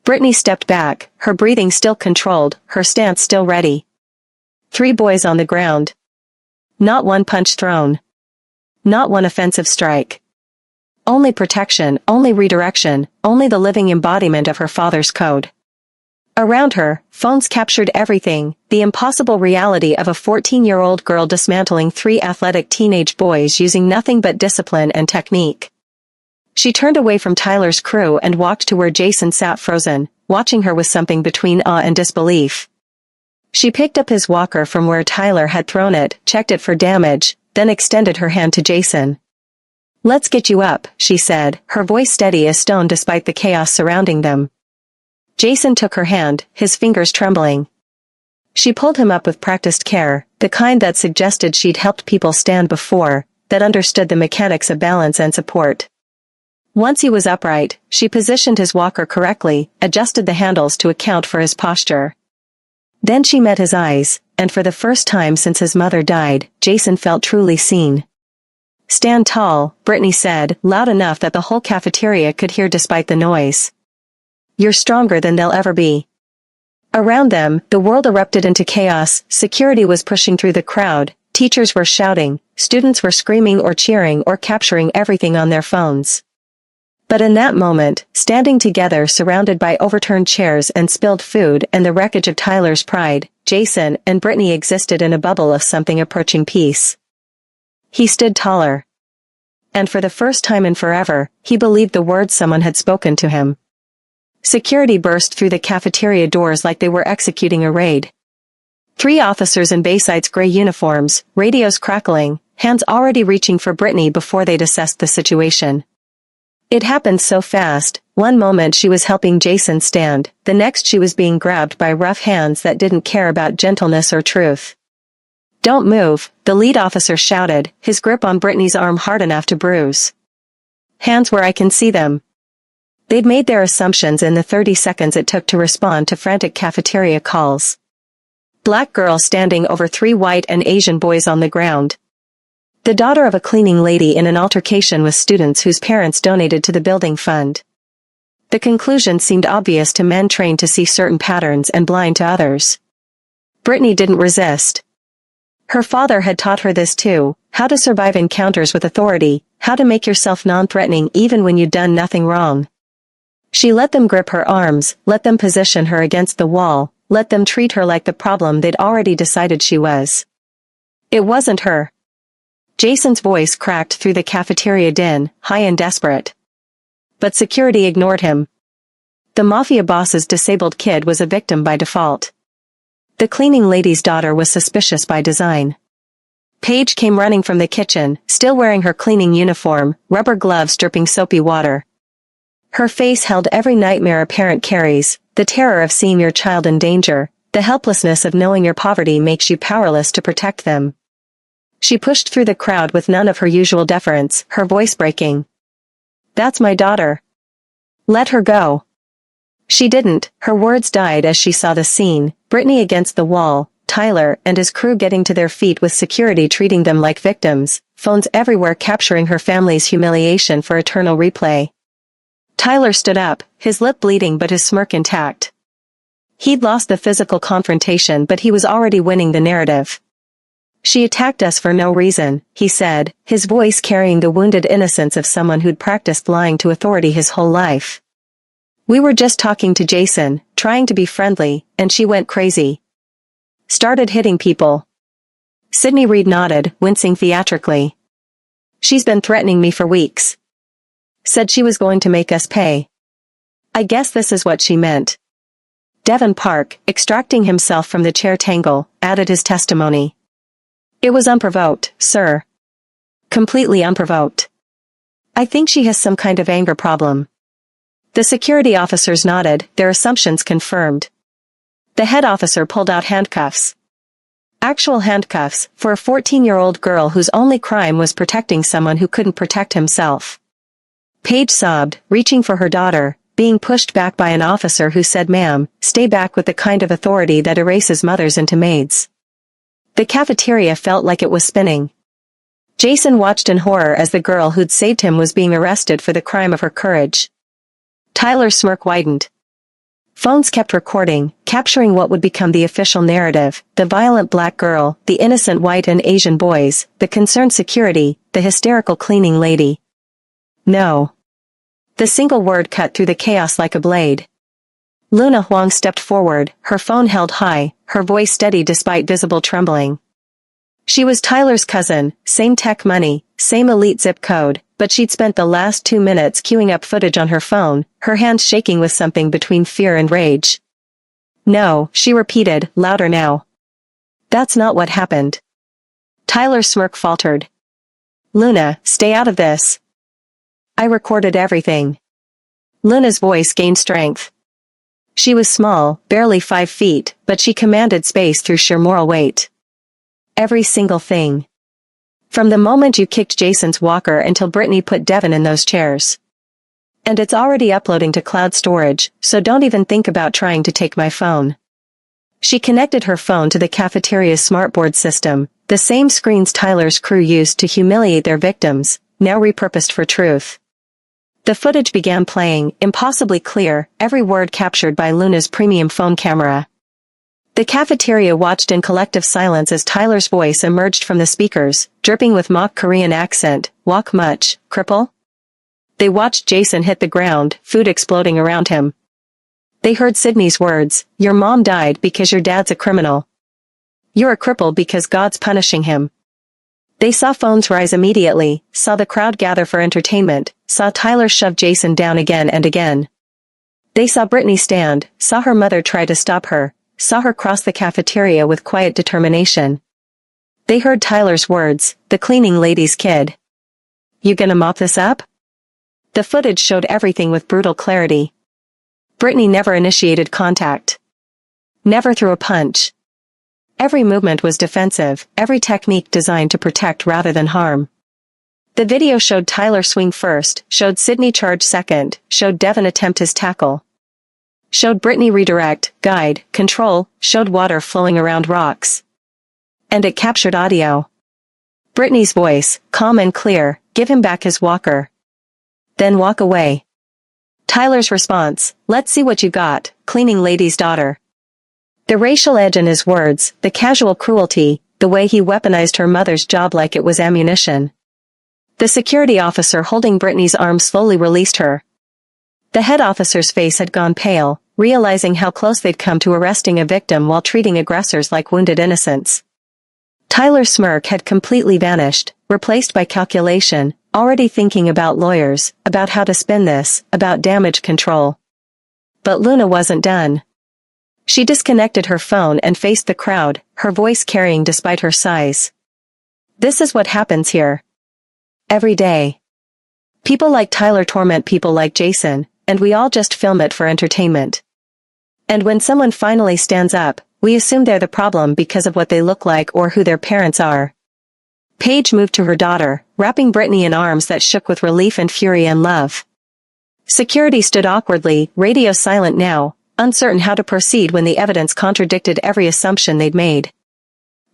Brittany stepped back, her breathing still controlled, her stance still ready. 3 boys on the ground. Not one punch thrown. Not one offensive strike. Only protection, only redirection, only the living embodiment of her father's code. Around her, phones captured everything, the impossible reality of a 14-year-old girl dismantling 3 athletic teenage boys using nothing but discipline and technique. She turned away from Tyler's crew and walked to where Jason sat frozen, watching her with something between awe and disbelief. She picked up his walker from where Tyler had thrown it, checked it for damage, then extended her hand to Jason. Let's get you up, she said, her voice steady as stone despite the chaos surrounding them. Jason took her hand, his fingers trembling. She pulled him up with practiced care, the kind that suggested she'd helped people stand before, that understood the mechanics of balance and support. Once he was upright, she positioned his walker correctly, adjusted the handles to account for his posture. Then she met his eyes, and for the first time since his mother died, Jason felt truly seen. Stand tall, Brittany said, loud enough that the whole cafeteria could hear despite the noise. You're stronger than they'll ever be. Around them, the world erupted into chaos, security was pushing through the crowd, teachers were shouting, students were screaming or cheering or capturing everything on their phones. But in that moment, standing together surrounded by overturned chairs and spilled food and the wreckage of Tyler's pride, Jason and Brittany existed in a bubble of something approaching peace. He stood taller. And for the first time in forever, he believed the words someone had spoken to him. Security burst through the cafeteria doors like they were executing a raid. 3 officers in Bayside's gray uniforms, radios crackling, hands already reaching for Brittany before they'd assessed the situation. It happened so fast. One moment she was helping Jason stand, the next she was being grabbed by rough hands that didn't care about gentleness or truth. "Don't move," the lead officer shouted, his grip on Brittany's arm hard enough to bruise. "Hands where I can see them." They'd made their assumptions in the 30 seconds it took to respond to frantic cafeteria calls. Black girl standing over 3 white and Asian boys on the ground. The daughter of a cleaning lady in an altercation with students whose parents donated to the building fund. The conclusion seemed obvious to men trained to see certain patterns and blind to others. Brittany didn't resist. Her father had taught her this too, how to survive encounters with authority, how to make yourself non-threatening even when you'd done nothing wrong. She let them grip her arms, let them position her against the wall, let them treat her like the problem they'd already decided she was. It wasn't her. Jason's voice cracked through the cafeteria din, high and desperate. But security ignored him. The Mafia boss's disabled kid was a victim by default. The cleaning lady's daughter was suspicious by design. Paige came running from the kitchen, still wearing her cleaning uniform, rubber gloves dripping soapy water. Her face held every nightmare a parent carries, the terror of seeing your child in danger, the helplessness of knowing your poverty makes you powerless to protect them. She pushed through the crowd with none of her usual deference, her voice breaking. "That's my daughter. Let her go." She didn't, her words died as she saw the scene, Brittany against the wall, Tyler and his crew getting to their feet with security treating them like victims, phones everywhere capturing her family's humiliation for eternal replay. Tyler stood up, his lip bleeding but his smirk intact. He'd lost the physical confrontation but he was already winning the narrative. "She attacked us for no reason," he said, his voice carrying the wounded innocence of someone who'd practiced lying to authority his whole life. "We were just talking to Jason, trying to be friendly, and she went crazy. Started hitting people." Sydney Reed nodded, wincing theatrically. "She's been threatening me for weeks. Said she was going to make us pay. I guess this is what she meant." Devon Park, extracting himself from the chair tangle, added his testimony. "It was unprovoked, sir. Completely unprovoked. I think she has some kind of anger problem." The security officers nodded, their assumptions confirmed. The head officer pulled out handcuffs. Actual handcuffs, for a 14-year-old girl whose only crime was protecting someone who couldn't protect himself. Paige sobbed, reaching for her daughter, being pushed back by an officer who said, "Ma'am, stay back," with the kind of authority that erases mothers into maids. The cafeteria felt like it was spinning. Jason watched in horror as the girl who'd saved him was being arrested for the crime of her courage. Tyler's smirk widened. Phones kept recording, capturing what would become the official narrative, the violent black girl, the innocent white and Asian boys, the concerned security, the hysterical cleaning lady. "No." The single word cut through the chaos like a blade. Luna Huang stepped forward, her phone held high, her voice steady despite visible trembling. She was Tyler's cousin, same tech money, same elite zip code, but she'd spent the last 2 minutes queuing up footage on her phone, her hands shaking with something between fear and rage. "No," she repeated, louder now. "That's not what happened." Tyler's smirk faltered. "Luna, stay out of this. I recorded everything." Luna's voice gained strength. She was small, barely 5 feet, but she commanded space through sheer moral weight. "Every single thing. From the moment you kicked Jason's walker until Brittany put Devon in those chairs. And it's already uploading to cloud storage, so don't even think about trying to take my phone." She connected her phone to the cafeteria's smartboard system, the same screens Tyler's crew used to humiliate their victims, now repurposed for truth. The footage began playing, impossibly clear, every word captured by Luna's premium phone camera. The cafeteria watched in collective silence as Tyler's voice emerged from the speakers, dripping with mock Korean accent. "Walk much, cripple?" They watched Jason hit the ground, food exploding around him. They heard Sydney's words, "Your mom died because your dad's a criminal. You're a cripple because God's punishing him." They saw phones rise immediately, saw the crowd gather for entertainment, saw Tyler shove Jason down again and again. They saw Brittany stand, saw her mother try to stop her, saw her cross the cafeteria with quiet determination. They heard Tyler's words, "The cleaning lady's kid. You gonna mop this up?" The footage showed everything with brutal clarity. Brittany never initiated contact. Never threw a punch. Every movement was defensive, every technique designed to protect rather than harm. The video showed Tyler swing first, showed Sydney charge second, showed Devin attempt his tackle. Showed Brittany redirect, guide, control, showed water flowing around rocks. And it captured audio. Brittany's voice, calm and clear, "Give him back his walker. Then walk away." Tyler's response, "Let's see what you got, cleaning lady's daughter." The racial edge in his words, the casual cruelty, the way he weaponized her mother's job like it was ammunition. The security officer holding Brittany's arm slowly released her. The head officer's face had gone pale, realizing how close they'd come to arresting a victim while treating aggressors like wounded innocents. Tyler's smirk had completely vanished, replaced by calculation, already thinking about lawyers, about how to spin this, about damage control. But Luna wasn't done. She disconnected her phone and faced the crowd, her voice carrying despite her size. "This is what happens here. Every day. People like Tyler torment people like Jason, and we all just film it for entertainment. And when someone finally stands up, we assume they're the problem because of what they look like or who their parents are." Paige moved to her daughter, wrapping Brittany in arms that shook with relief and fury and love. Security stood awkwardly, radio silent now, uncertain how to proceed when the evidence contradicted every assumption they'd made.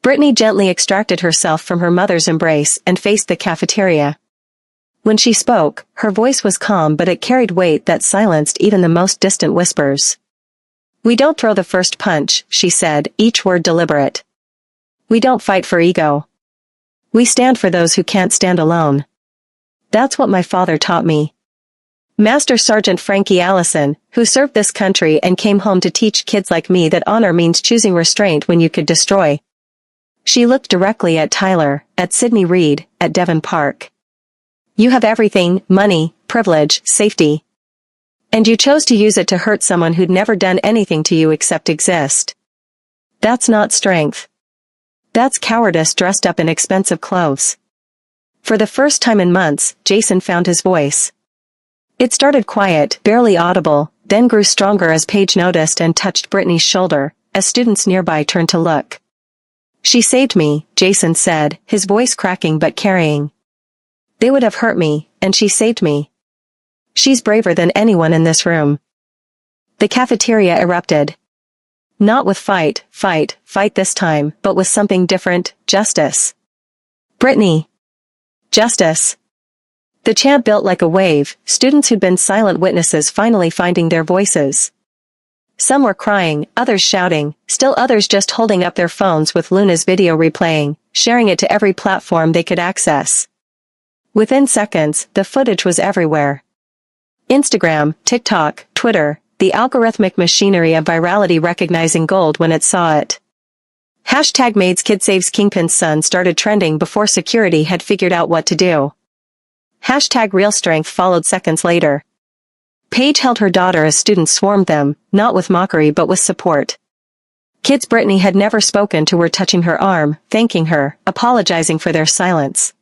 Brittany gently extracted herself from her mother's embrace and faced the cafeteria. When she spoke, her voice was calm but it carried weight that silenced even the most distant whispers. "We don't throw the first punch," she said, each word deliberate. "We don't fight for ego. We stand for those who can't stand alone. That's what my father taught me." Master Sergeant Frankie Allison, who served this country and came home to teach kids like me that honor means choosing restraint when you could destroy. She looked directly at Tyler, at Sydney Reed, at Devon Park. "You have everything, money, privilege, safety. And you chose to use it to hurt someone who'd never done anything to you except exist. That's not strength. That's cowardice dressed up in expensive clothes." For the first time in months, Jason found his voice. It started quiet, barely audible, then grew stronger as Paige noticed and touched Brittany's shoulder, as students nearby turned to look. "She saved me," Jason said, his voice cracking but carrying. "They would have hurt me, and she saved me. She's braver than anyone in this room." The cafeteria erupted. Not with fight this time, but with something different, justice. "Brittany. Justice." The chant built like a wave, students who'd been silent witnesses finally finding their voices. Some were crying, others shouting, still others just holding up their phones with Luna's video replaying, sharing it to every platform they could access. Within seconds, the footage was everywhere. Instagram, TikTok, Twitter, the algorithmic machinery of virality recognizing gold when it saw it. Hashtag Maid's Kid Saves Kingpin's Son started trending before security had figured out what to do. Hashtag Real Strength followed seconds later. Paige held her daughter as students swarmed them, not with mockery but with support. Kids Brittany had never spoken to were touching her arm, thanking her, apologizing for their silence.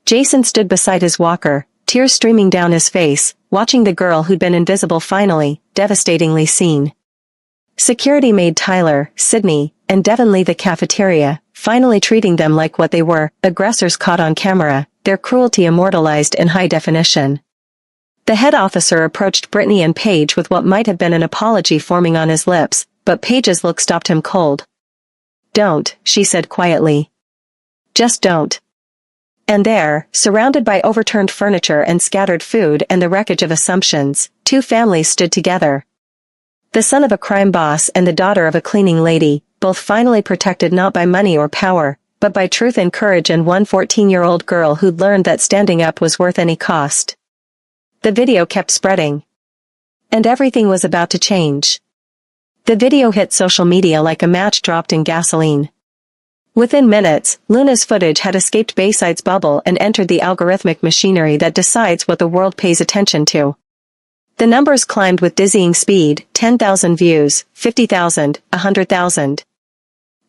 Jason stood beside his walker, tears streaming down his face, watching the girl who'd been invisible finally, devastatingly seen. Security made Tyler, Sydney, and Devon leave the cafeteria, finally treating them like what they were, aggressors caught on camera, their cruelty immortalized in high definition. The head officer approached Brittany and Paige with what might have been an apology forming on his lips, but Paige's look stopped him cold. "Don't," she said quietly. "Just don't." And there, surrounded by overturned furniture and scattered food and the wreckage of assumptions, two families stood together. The son of a crime boss and the daughter of a cleaning lady, both finally protected not by money or power, but by truth and courage, and one 14-year-old girl who'd learned that standing up was worth any cost. The video kept spreading. And everything was about to change. The video hit social media like a match dropped in gasoline. Within minutes, Luna's footage had escaped Bayside's bubble and entered the algorithmic machinery that decides what the world pays attention to. The numbers climbed with dizzying speed, 10,000 views, 50,000, 100,000.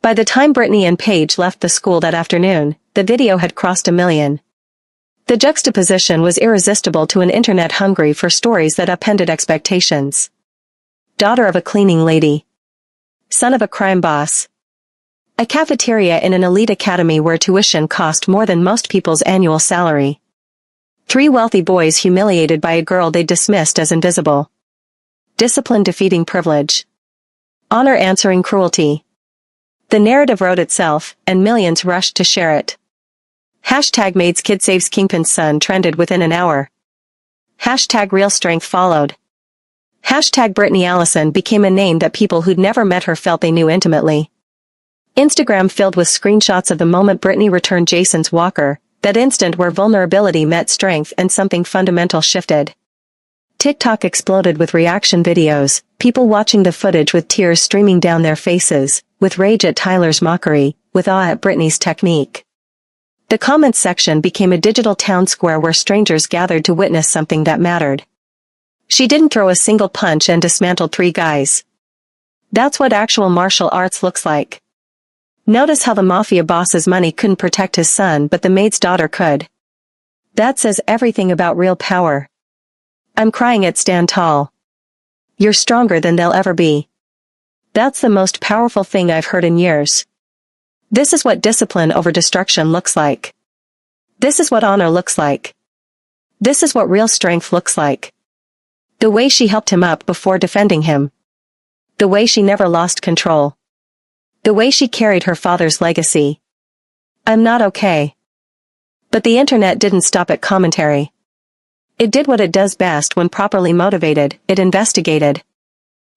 By the time Brittany and Paige left the school that afternoon, the video had crossed 1 million. The juxtaposition was irresistible to an internet hungry for stories that upended expectations. Daughter of a cleaning lady. Son of a crime boss. A cafeteria in an elite academy where tuition cost more than most people's annual salary. 3 wealthy boys humiliated by a girl they dismissed as invisible. Discipline defeating privilege. Honor answering cruelty. The narrative wrote itself, and millions rushed to share it. Hashtag Maid's kid saves Kingpin's son trended within an hour. Hashtag real strength followed. Hashtag Brittany Allison became a name that people who'd never met her felt they knew intimately. Instagram filled with screenshots of the moment Brittany returned Jason's walker, that instant where vulnerability met strength and something fundamental shifted. TikTok exploded with reaction videos, people watching the footage with tears streaming down their faces, with rage at Tyler's mockery, with awe at Brittany's technique. The comments section became a digital town square where strangers gathered to witness something that mattered. She didn't throw a single punch and dismantled 3 guys. That's what actual martial arts looks like. Notice how the Mafia boss's money couldn't protect his son but the maid's daughter could. That says everything about real power. I'm crying at Stand Tall. You're stronger than they'll ever be. That's the most powerful thing I've heard in years. This is what discipline over destruction looks like. This is what honor looks like. This is what real strength looks like. The way she helped him up before defending him. The way she never lost control. The way she carried her father's legacy. I'm not okay. But the internet didn't stop at commentary. It did what it does best when properly motivated, it investigated.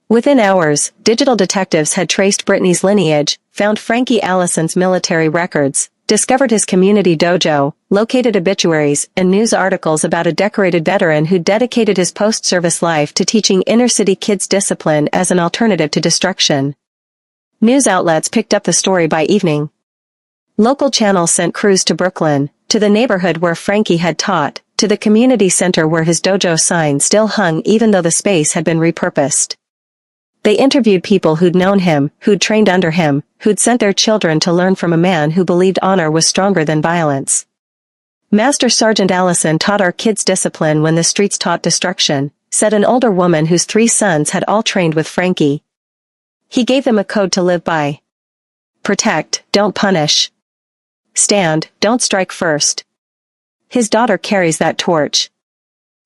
Within hours, digital detectives had traced Brittany's lineage, found Frankie Allison's military records, discovered his community dojo, located obituaries and news articles about a decorated veteran who dedicated his post-service life to teaching inner-city kids discipline as an alternative to destruction. News outlets picked up the story by evening. Local channels sent crews to Brooklyn, to the neighborhood where Frankie had taught, to the community center where his dojo sign still hung even though the space had been repurposed. They interviewed people who'd known him, who'd trained under him, who'd sent their children to learn from a man who believed honor was stronger than violence. Master Sergeant Allison taught our kids discipline when the streets taught destruction, said an older woman whose 3 sons had all trained with Frankie. He gave them a code to live by. Protect, don't punish. Stand, don't strike first. His daughter carries that torch.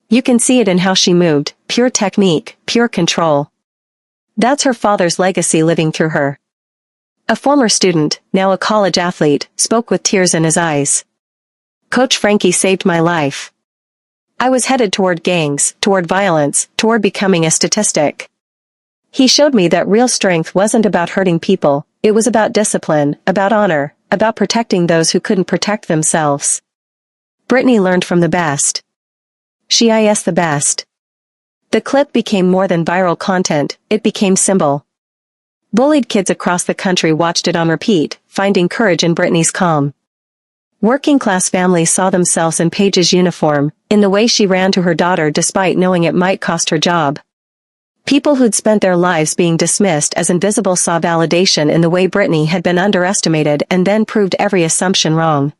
You can see it in how she moved, pure technique, pure control. That's her father's legacy living through her. A former student, now a college athlete, spoke with tears in his eyes. Coach Frankie saved my life. I was headed toward gangs, toward violence, toward becoming a statistic. He showed me that real strength wasn't about hurting people, it was about discipline, about honor, about protecting those who couldn't protect themselves. Brittany learned from the best. She is the best. The clip became more than viral content, it became symbol. Bullied kids across the country watched it on repeat, finding courage in Brittany's calm. Working-class families saw themselves in Paige's uniform, in the way she ran to her daughter despite knowing it might cost her job. People who'd spent their lives being dismissed as invisible saw validation in the way Brittany had been underestimated and then proved every assumption wrong.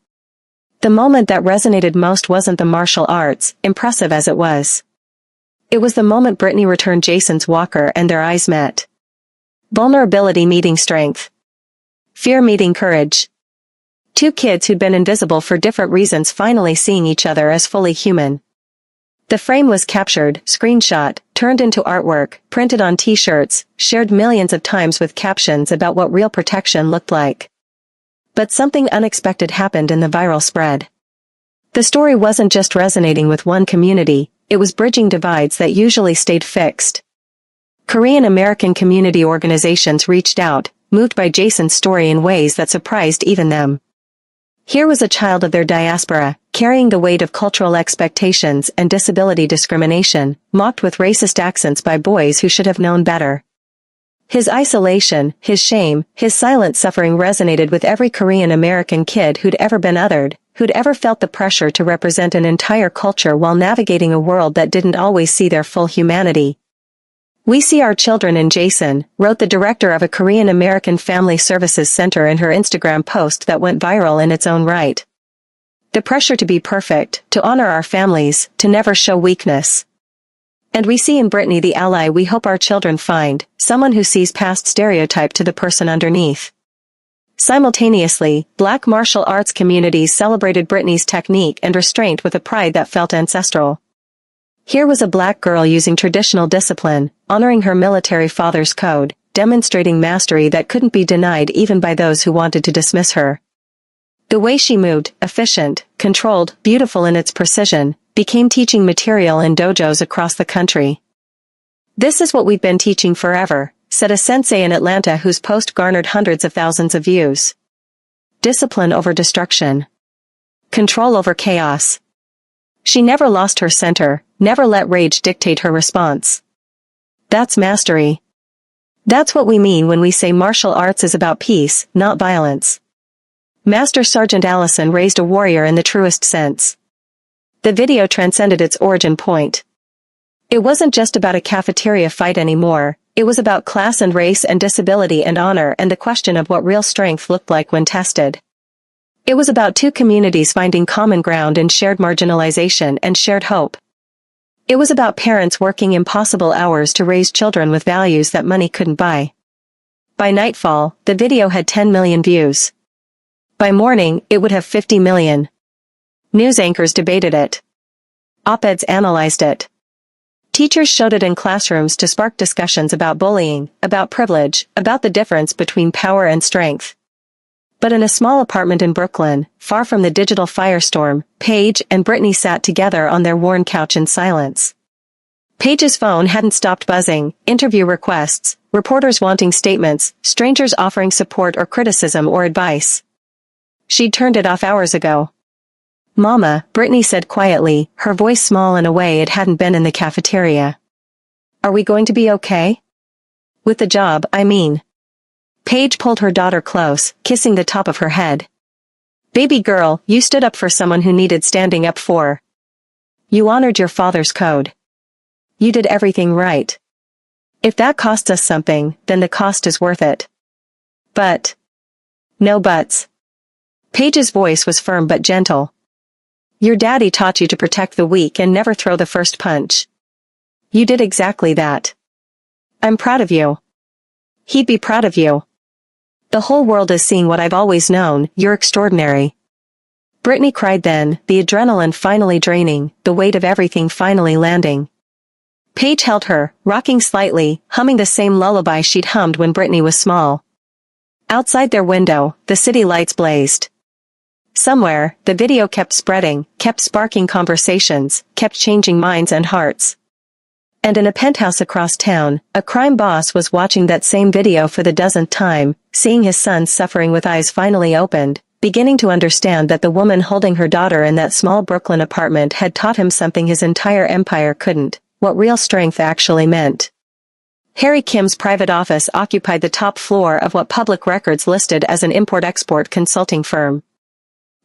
The moment that resonated most wasn't the martial arts, impressive as it was. It was the moment Brittany returned Jason's walker and their eyes met. Vulnerability meeting strength. Fear meeting courage. 2 kids who'd been invisible for different reasons finally seeing each other as fully human. The frame was captured, screenshot, turned into artwork, printed on t-shirts, shared millions of times with captions about what real protection looked like. But something unexpected happened in the viral spread. The story wasn't just resonating with one community, it was bridging divides that usually stayed fixed. Korean American community organizations reached out, moved by Jason's story in ways that surprised even them. Here was a child of their diaspora, carrying the weight of cultural expectations and disability discrimination, mocked with racist accents by boys who should have known better. His isolation, his shame, his silent suffering resonated with every Korean American kid who'd ever been othered, who'd ever felt the pressure to represent an entire culture while navigating a world that didn't always see their full humanity. We see our children in Jason, wrote the director of a Korean American Family Services Center in her Instagram post that went viral in its own right. The pressure to be perfect, to honor our families, to never show weakness. And we see in Brittany the ally we hope our children find, someone who sees past stereotype to the person underneath. Simultaneously, Black martial arts communities celebrated Brittany's technique and restraint with a pride that felt ancestral. Here was a Black girl using traditional discipline, honoring her military father's code, demonstrating mastery that couldn't be denied even by those who wanted to dismiss her. The way she moved, efficient, controlled, beautiful in its precision, became teaching material in dojos across the country. "This is what we've been teaching forever," said a sensei in Atlanta whose post garnered hundreds of thousands of views. Discipline over destruction. Control over chaos. She never lost her center, never let rage dictate her response. That's mastery. That's what we mean when we say martial arts is about peace, not violence. Master Sergeant Allison raised a warrior in the truest sense. The video transcended its origin point. It wasn't just about a cafeteria fight anymore, it was about class and race and disability and honor and the question of what real strength looked like when tested. It was about two communities finding common ground in shared marginalization and shared hope. It was about parents working impossible hours to raise children with values that money couldn't buy. By nightfall, the video had 10 million views. By morning, it would have 50 million. News anchors debated it. Op-eds analyzed it. Teachers showed it in classrooms to spark discussions about bullying, about privilege, about the difference between power and strength. But in a small apartment in Brooklyn, far from the digital firestorm, Paige and Brittany sat together on their worn couch in silence. Paige's phone hadn't stopped buzzing, interview requests, reporters wanting statements, strangers offering support or criticism or advice. She'd turned it off hours ago. "Mama," Brittany said quietly, her voice small in a way it hadn't been in the cafeteria. "Are we going to be okay? With the job, I mean." Paige pulled her daughter close, kissing the top of her head. "Baby girl, you stood up for someone who needed standing up for. You honored your father's code. You did everything right. If that costs us something, then the cost is worth it. But. No buts." Paige's voice was firm but gentle. "Your daddy taught you to protect the weak and never throw the first punch. You did exactly that. I'm proud of you. He'd be proud of you. The whole world is seeing what I've always known, you're extraordinary." Brittany cried then, the adrenaline finally draining, the weight of everything finally landing. Paige held her, rocking slightly, humming the same lullaby she'd hummed when Brittany was small. Outside their window, the city lights blazed. Somewhere, the video kept spreading, kept sparking conversations, kept changing minds and hearts. And in a penthouse across town, a crime boss was watching that same video for the dozenth time, seeing his son suffering with eyes finally opened, beginning to understand that the woman holding her daughter in that small Brooklyn apartment had taught him something his entire empire couldn't, what real strength actually meant. Harry Kim's private office occupied the top floor of what public records listed as an import-export consulting firm.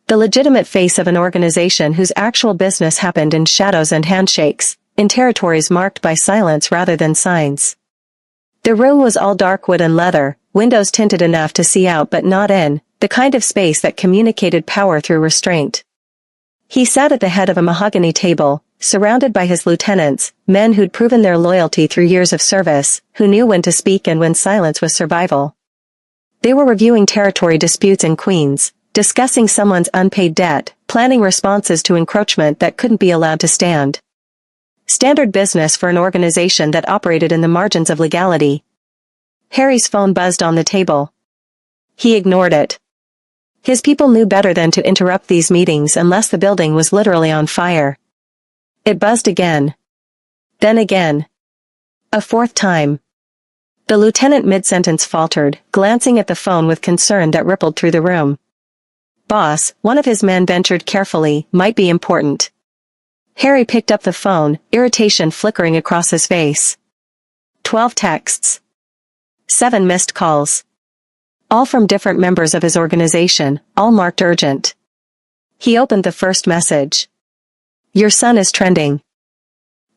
The legitimate face of an organization whose actual business happened in shadows and handshakes, in territories marked by silence rather than signs. The room was all dark wood and leather, windows tinted enough to see out but not in, the kind of space that communicated power through restraint. He sat at the head of a mahogany table, surrounded by his lieutenants, men who'd proven their loyalty through years of service, who knew when to speak and when silence was survival. They were reviewing territory disputes in Queens, discussing someone's unpaid debt, planning responses to encroachment that couldn't be allowed to stand. Standard business for an organization that operated in the margins of legality. Harry's phone buzzed on the table. He ignored it. His people knew better than to interrupt these meetings unless the building was literally on fire. It buzzed again. Then again. A fourth time. The lieutenant mid-sentence faltered, glancing at the phone with concern that rippled through the room. "Boss," one of his men ventured carefully, "might be important." Harry picked up the phone, irritation flickering across his face. 12 texts. 7 missed calls. All from different members of his organization, all marked urgent. He opened the first message. "Your son is trending."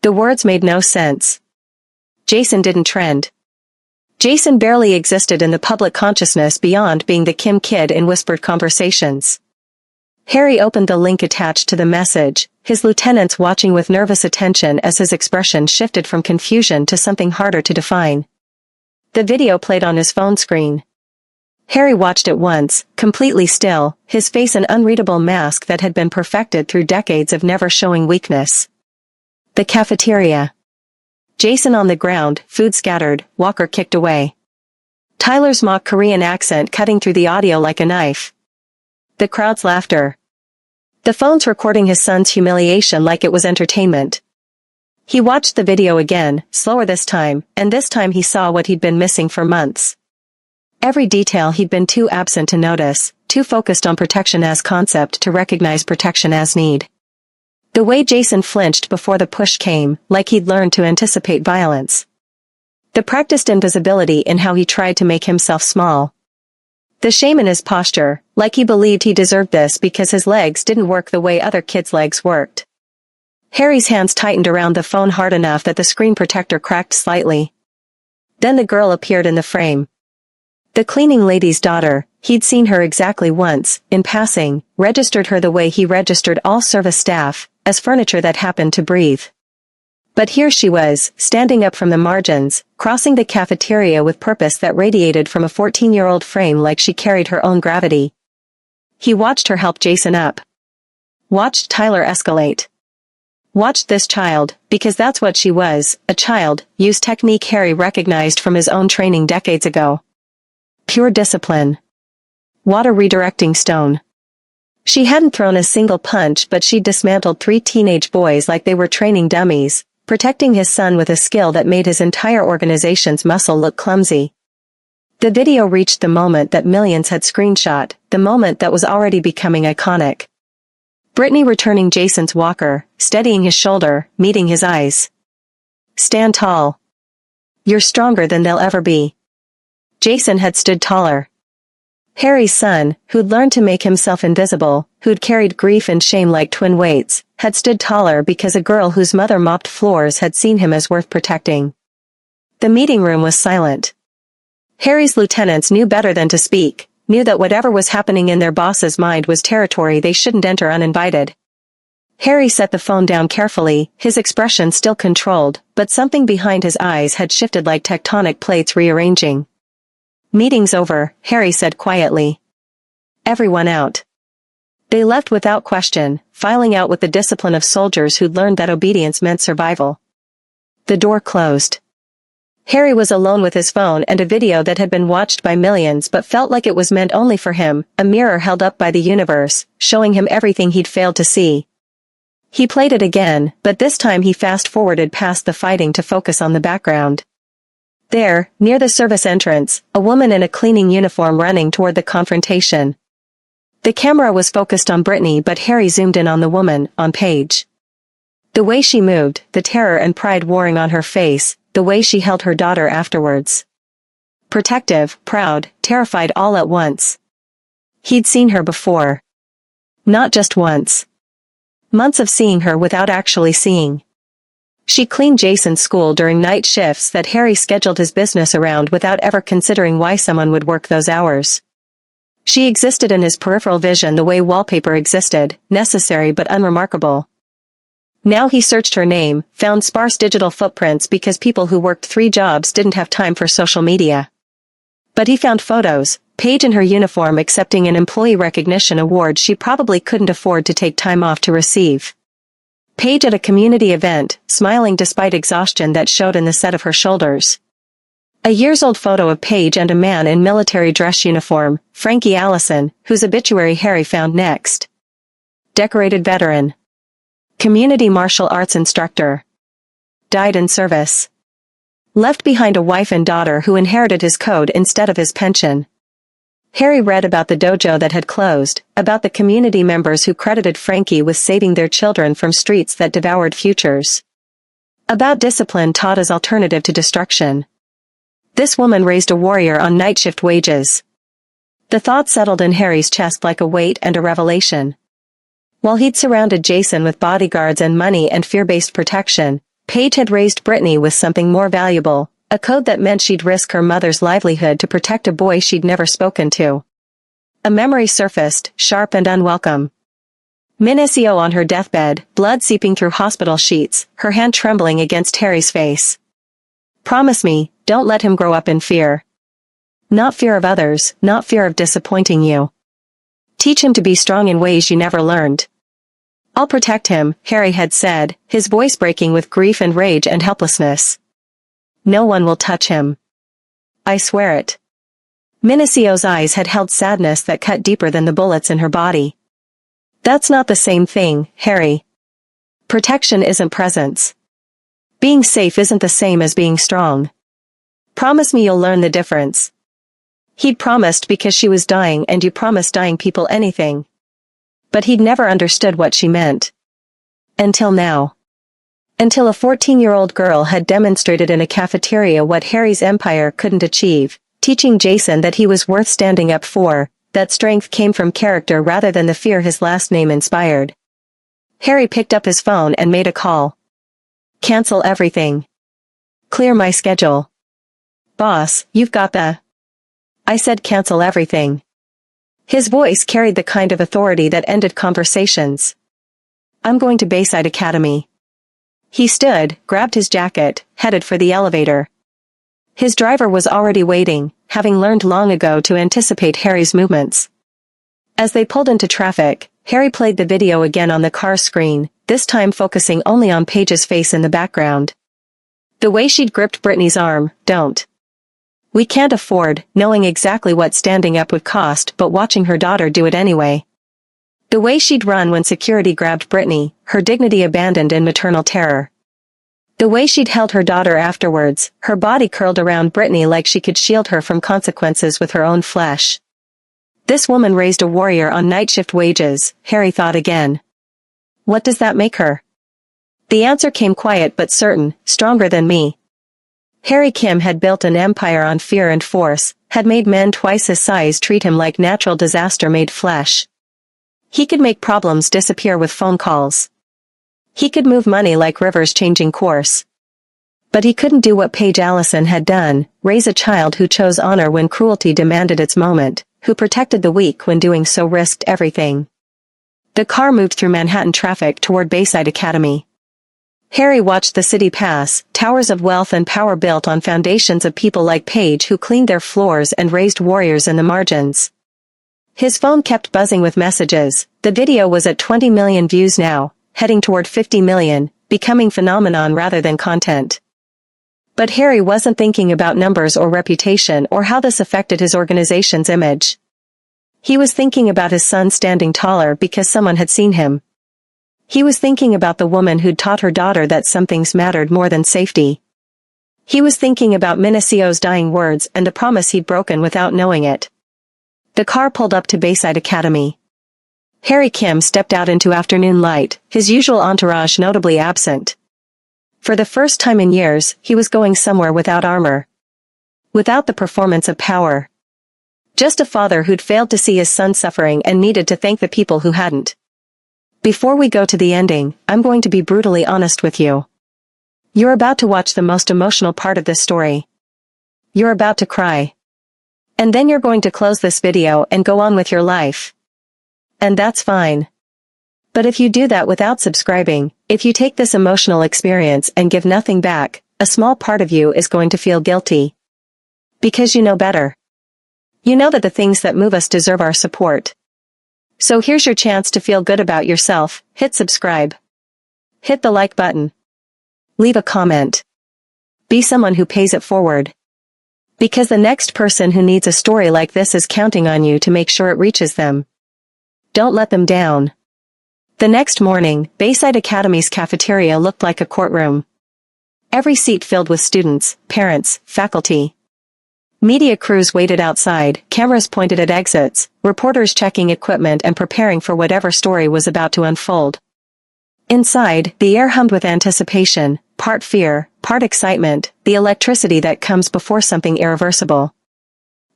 The words made no sense. Jason didn't trend. Jason barely existed in the public consciousness beyond being the Kim kid in whispered conversations. Harry opened the link attached to the message, his lieutenants watching with nervous attention as his expression shifted from confusion to something harder to define. The video played on his phone screen. Harry watched it once, completely still, his face an unreadable mask that had been perfected through decades of never showing weakness. The cafeteria. Jason on the ground, food scattered, Walker kicked away. Tyler's mock Korean accent cutting through the audio like a knife. The crowd's laughter. The phone's recording his son's humiliation like it was entertainment. He watched the video again, slower this time, and this time he saw what he'd been missing for months. Every detail he'd been too absent to notice, too focused on protection as concept to recognize protection as need. The way Jason flinched before the push came, like he'd learned to anticipate violence. The practiced invisibility in how he tried to make himself small. The shame in his posture, like he believed he deserved this because his legs didn't work the way other kids' legs worked. Harry's hands tightened around the phone hard enough that the screen protector cracked slightly. Then the girl appeared in the frame. The cleaning lady's daughter, he'd seen her exactly once, in passing, registered her the way he registered all service staff, as furniture that happened to breathe. But here she was, standing up from the margins, crossing the cafeteria with purpose that radiated from a 14-year-old frame like she carried her own gravity. He watched her help Jason up. Watched Tyler escalate. Watched this child, because that's what she was, a child, use technique Harry recognized from his own training decades ago. Pure discipline. Water redirecting stone. She hadn't thrown a single punch but she'd dismantled 3 teenage boys like they were training dummies, protecting his son with a skill that made his entire organization's muscle look clumsy. The video reached the moment that millions had screenshot, the moment that was already becoming iconic. Brittany returning Jason's walker, steadying his shoulder, meeting his eyes. Stand tall. You're stronger than they'll ever be. Jason had stood taller. Harry's son, who'd learned to make himself invisible, who'd carried grief and shame like twin weights, had stood taller because a girl whose mother mopped floors had seen him as worth protecting. The meeting room was silent. Harry's lieutenants knew better than to speak, knew that whatever was happening in their boss's mind was territory they shouldn't enter uninvited. Harry set the phone down carefully, his expression still controlled, but something behind his eyes had shifted like tectonic plates rearranging. Meeting's over, Harry said quietly. Everyone out. They left without question, filing out with the discipline of soldiers who'd learned that obedience meant survival. The door closed. Harry was alone with his phone and a video that had been watched by millions but felt like it was meant only for him, a mirror held up by the universe, showing him everything he'd failed to see. He played it again, but this time he fast-forwarded past the fighting to focus on the background. There, near the service entrance, a woman in a cleaning uniform running toward the confrontation. The camera was focused on Brittany but Harry zoomed in on the woman, on Paige. The way she moved, the terror and pride warring on her face, the way she held her daughter afterwards. Protective, proud, terrified all at once. He'd seen her before. Not just once. Months of seeing her without actually seeing. She cleaned Jason's school during night shifts that Harry scheduled his business around without ever considering why someone would work those hours. She existed in his peripheral vision the way wallpaper existed, necessary but unremarkable. Now he searched her name, found sparse digital footprints because people who worked 3 jobs didn't have time for social media. But he found photos, Paige in her uniform accepting an employee recognition award she probably couldn't afford to take time off to receive. Paige at a community event, smiling despite exhaustion that showed in the set of her shoulders. A years-old photo of Paige and a man in military dress uniform, Frankie Allison, whose obituary Harry found next. Decorated veteran. Community martial arts instructor. Died in service. Left behind a wife and daughter who inherited his code instead of his pension. Harry read about the dojo that had closed, about the community members who credited Frankie with saving their children from streets that devoured futures. About discipline taught as alternative to destruction. This woman raised a warrior on night shift wages. The thought settled in Harry's chest like a weight and a revelation. While he'd surrounded Jason with bodyguards and money and fear-based protection, Paige had raised Brittany with something more valuable, a code that meant she'd risk her mother's livelihood to protect a boy she'd never spoken to. A memory surfaced, sharp and unwelcome. Minicio on her deathbed, blood seeping through hospital sheets, her hand trembling against Harry's face. Promise me, don't let him grow up in fear. Not fear of others, not fear of disappointing you. Teach him to be strong in ways you never learned. I'll protect him, Harry had said, his voice breaking with grief and rage and helplessness. No one will touch him. I swear it. Minicio's eyes had held sadness that cut deeper than the bullets in her body. That's not the same thing, Harry. Protection isn't presence. Being safe isn't the same as being strong. Promise me you'll learn the difference. He'd promised because she was dying, and you promised dying people anything. But he'd never understood what she meant. Until now. Until a 14-year-old girl had demonstrated in a cafeteria what Harry's empire couldn't achieve, teaching Jason that he was worth standing up for, that strength came from character rather than the fear his last name inspired. Harry picked up his phone and made a call. Cancel everything. Clear my schedule. Boss, you've got the... I said cancel everything. His voice carried the kind of authority that ended conversations. I'm going to Bayside Academy. He stood, grabbed his jacket, headed for the elevator. His driver was already waiting, having learned long ago to anticipate Harry's movements. As they pulled into traffic, Harry played the video again on the car screen, this time focusing only on Paige's face in the background. The way she'd gripped Brittany's arm, don't. We can't afford, knowing exactly what standing up would cost, but watching her daughter do it anyway. The way she'd run when security grabbed Brittany, her dignity abandoned in maternal terror. The way she'd held her daughter afterwards, her body curled around Brittany like she could shield her from consequences with her own flesh. This woman raised a warrior on night shift wages, Harry thought again. What does that make her? The answer came quiet but certain, stronger than me. Harry Kim had built an empire on fear and force, had made men twice his size treat him like natural disaster-made flesh. He could make problems disappear with phone calls. He could move money like rivers changing course. But he couldn't do what Paige Allison had done, raise a child who chose honor when cruelty demanded its moment, who protected the weak when doing so risked everything. The car moved through Manhattan traffic toward Bayside Academy. Harry watched the city pass, towers of wealth and power built on foundations of people like Paige who cleaned their floors and raised warriors in the margins. His phone kept buzzing with messages. The video was at 20 million views now, heading toward 50 million, becoming phenomenon rather than content. But Harry wasn't thinking about numbers or reputation or how this affected his organization's image. He was thinking about his son standing taller because someone had seen him. He was thinking about the woman who'd taught her daughter that some things mattered more than safety. He was thinking about Minicio's dying words and the promise he'd broken without knowing it. The car pulled up to Bayside Academy. Harry Kim stepped out into afternoon light, his usual entourage notably absent. For the first time in years, he was going somewhere without armor. Without the performance of power. Just a father who'd failed to see his son suffering and needed to thank the people who hadn't. Before we go to the ending, I'm going to be brutally honest with you. You're about to watch the most emotional part of this story. You're about to cry. And then you're going to close this video and go on with your life. And that's fine. But if you do that without subscribing, if you take this emotional experience and give nothing back, a small part of you is going to feel guilty. Because you know better. You know that the things that move us deserve our support. So here's your chance to feel good about yourself. Hit subscribe. Hit the like button. Leave a comment. Be someone who pays it forward. Because the next person who needs a story like this is counting on you to make sure it reaches them. Don't let them down. The next morning, Bayside Academy's cafeteria looked like a courtroom. Every seat filled with students, parents, faculty. Media crews waited outside, cameras pointed at exits, reporters checking equipment and preparing for whatever story was about to unfold. Inside, the air hummed with anticipation, part fear, part excitement, the electricity that comes before something irreversible.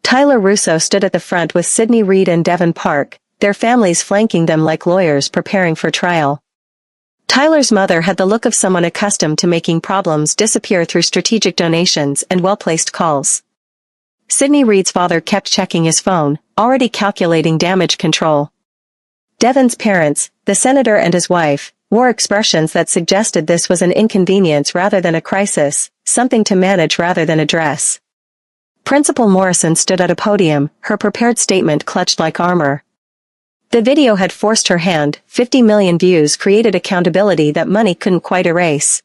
Tyler Russo stood at the front with Sydney Reed and Devon Park, their families flanking them like lawyers preparing for trial. Tyler's mother had the look of someone accustomed to making problems disappear through strategic donations and well-placed calls. Sydney Reed's father kept checking his phone, already calculating damage control. Devin's parents, the senator and his wife, wore expressions that suggested this was an inconvenience rather than a crisis, something to manage rather than address. Principal Morrison stood at a podium, her prepared statement clutched like armor. The video had forced her hand, 50 million views created accountability that money couldn't quite erase.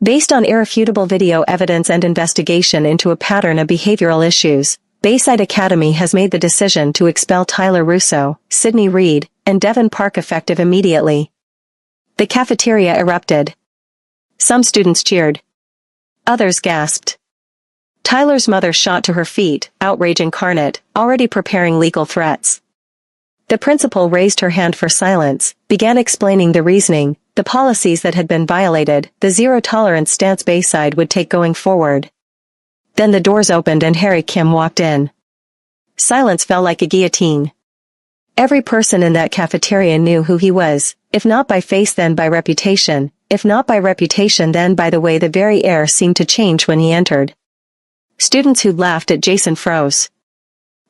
Based on irrefutable video evidence and investigation into a pattern of behavioral issues, Bayside Academy has made the decision to expel Tyler Russo, Sydney Reed, and Devin Park effective immediately. The cafeteria erupted. Some students cheered. Others gasped. Tyler's mother shot to her feet, outrage incarnate, already preparing legal threats. The principal raised her hand for silence, began explaining the reasoning, the policies that had been violated, the zero-tolerance stance Bayside would take going forward. Then the doors opened and Harry Kim walked in. Silence fell like a guillotine. Every person in that cafeteria knew who he was, if not by face then by reputation, if not by reputation then by the way the very air seemed to change when he entered. Students who'd laughed at Jason froze.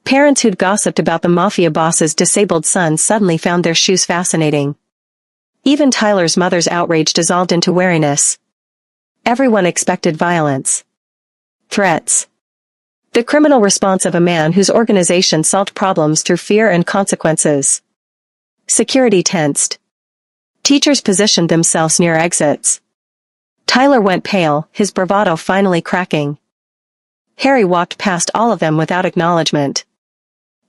Parents who'd gossiped about the Mafia boss's disabled son suddenly found their shoes fascinating. Even Tyler's mother's outrage dissolved into wariness. Everyone expected violence. Threats. The criminal response of a man whose organization solved problems through fear and consequences. Security tensed. Teachers positioned themselves near exits. Tyler went pale, his bravado finally cracking. Harry walked past all of them without acknowledgement.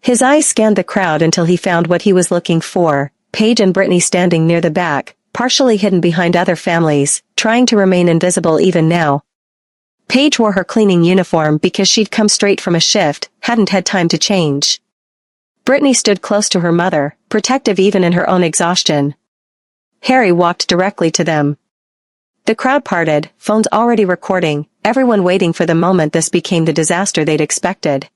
His eyes scanned the crowd until he found what he was looking for, Paige and Brittany standing near the back, partially hidden behind other families, trying to remain invisible even now. Paige wore her cleaning uniform because she'd come straight from a shift, hadn't had time to change. Brittany stood close to her mother, protective even in her own exhaustion. Harry walked directly to them. The crowd parted, phones already recording, everyone waiting for the moment this became the disaster they'd expected.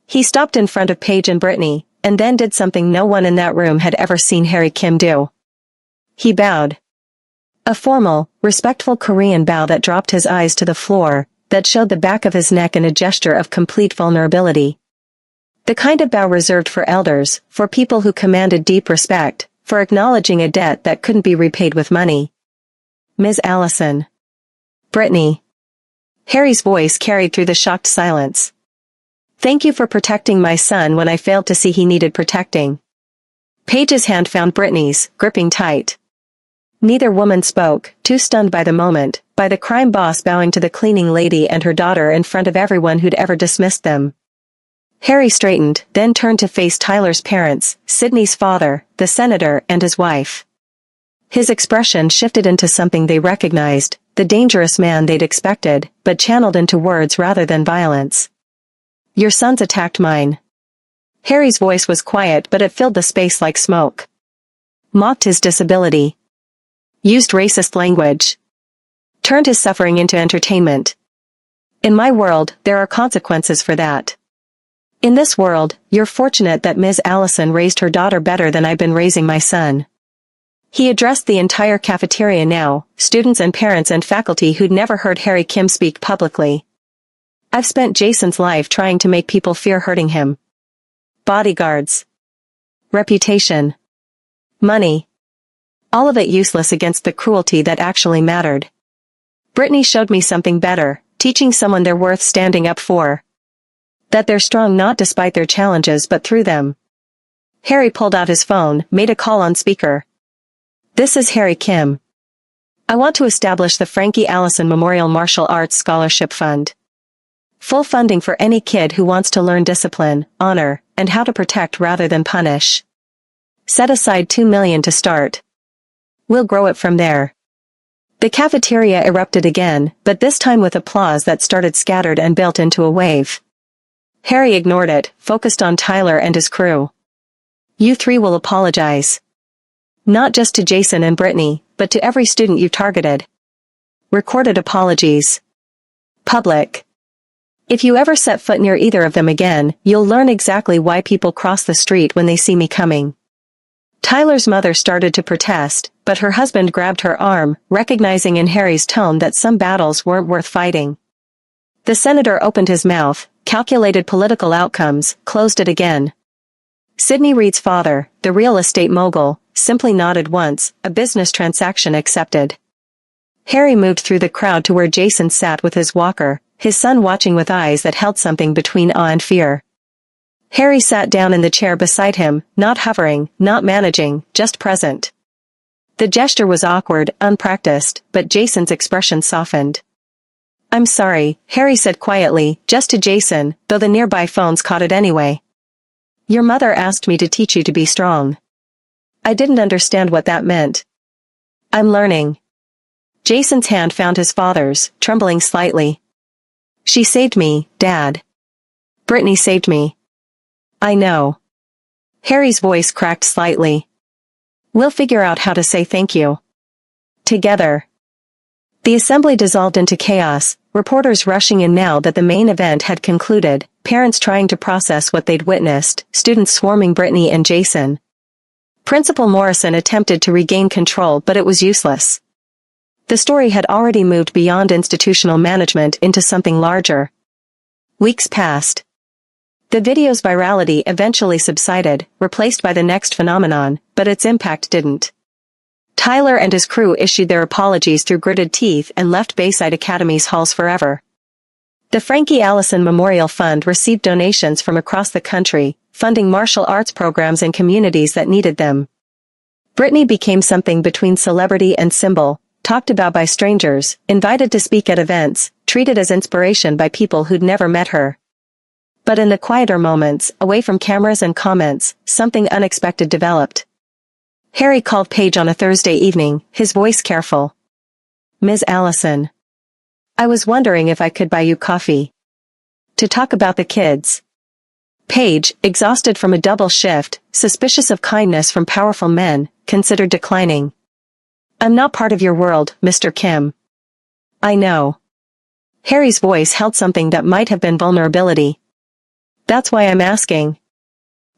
He stopped in front of Paige and Brittany, and then did something no one in that room had ever seen Harry Kim do. He bowed. A formal, respectful Korean bow that dropped his eyes to the floor, that showed the back of his neck in a gesture of complete vulnerability. The kind of bow reserved for elders, for people who commanded deep respect, for acknowledging a debt that couldn't be repaid with money. Ms. Allison. Brittany. Harry's voice carried through the shocked silence. Thank you for protecting my son when I failed to see he needed protecting. Paige's hand found Brittany's, gripping tight. Neither woman spoke, too stunned by the moment, by the crime boss bowing to the cleaning lady and her daughter in front of everyone who'd ever dismissed them. Harry straightened, then turned to face Tyler's parents, Sydney's father, the senator, and his wife. His expression shifted into something they recognized, the dangerous man they'd expected, but channeled into words rather than violence. Your sons attacked mine. Harry's voice was quiet but it filled the space like smoke. Mocked his disability. Used racist language. Turned his suffering into entertainment. In my world, there are consequences for that. In this world, you're fortunate that Ms. Allison raised her daughter better than I've been raising my son. He addressed the entire cafeteria now, students and parents and faculty who'd never heard Harry Kim speak publicly. I've spent Jason's life trying to make people fear hurting him. Bodyguards. Reputation. Money. All of it useless against the cruelty that actually mattered. Brittany showed me something better, teaching someone they're worth standing up for. That they're strong not despite their challenges but through them. Harry pulled out his phone, made a call on speaker. This is Harry Kim. I want to establish the Frankie Allison Memorial Martial Arts Scholarship Fund. Full funding for any kid who wants to learn discipline, honor, and how to protect rather than punish. Set aside $2 million to start. We'll grow it from there. The cafeteria erupted again, but this time with applause that started scattered and built into a wave. Harry ignored it, focused on Tyler and his crew. You three will apologize. Not just to Jason and Brittany, but to every student you targeted. Recorded apologies. Public. If you ever set foot near either of them again, you'll learn exactly why people cross the street when they see me coming. Tyler's mother started to protest, but her husband grabbed her arm, recognizing in Harry's tone that some battles weren't worth fighting. The senator opened his mouth, calculated political outcomes, closed it again. Sydney Reed's father, the real estate mogul, simply nodded once, a business transaction accepted. Harry moved through the crowd to where Jason sat with his walker, his son watching with eyes that held something between awe and fear. Harry sat down in the chair beside him, not hovering, not managing, just present. The gesture was awkward, unpracticed, but Jason's expression softened. "I'm sorry," Harry said quietly, just to Jason, though the nearby phones caught it anyway. "Your mother asked me to teach you to be strong. I didn't understand what that meant. I'm learning." Jason's hand found his father's, trembling slightly. "She saved me, Dad. Brittany saved me." "I know." Harry's voice cracked slightly. "We'll figure out how to say thank you. Together." The assembly dissolved into chaos, reporters rushing in now that the main event had concluded, parents trying to process what they'd witnessed, students swarming Brittany and Jason. Principal Morrison attempted to regain control, but it was useless. The story had already moved beyond institutional management into something larger. Weeks passed. The video's virality eventually subsided, replaced by the next phenomenon, but its impact didn't. Tyler and his crew issued their apologies through gritted teeth and left Bayside Academy's halls forever. The Frankie Allison Memorial Fund received donations from across the country, funding martial arts programs in communities that needed them. Brittany became something between celebrity and symbol, talked about by strangers, invited to speak at events, treated as inspiration by people who'd never met her. But in the quieter moments, away from cameras and comments, something unexpected developed. Harry called Paige on a Thursday evening, his voice careful. "Ms. Allison. I was wondering if I could buy you coffee. To talk about the kids." Paige, exhausted from a double shift, suspicious of kindness from powerful men, considered declining. "I'm not part of your world, Mr. Kim." "I know." Harry's voice held something that might have been vulnerability. "That's why I'm asking."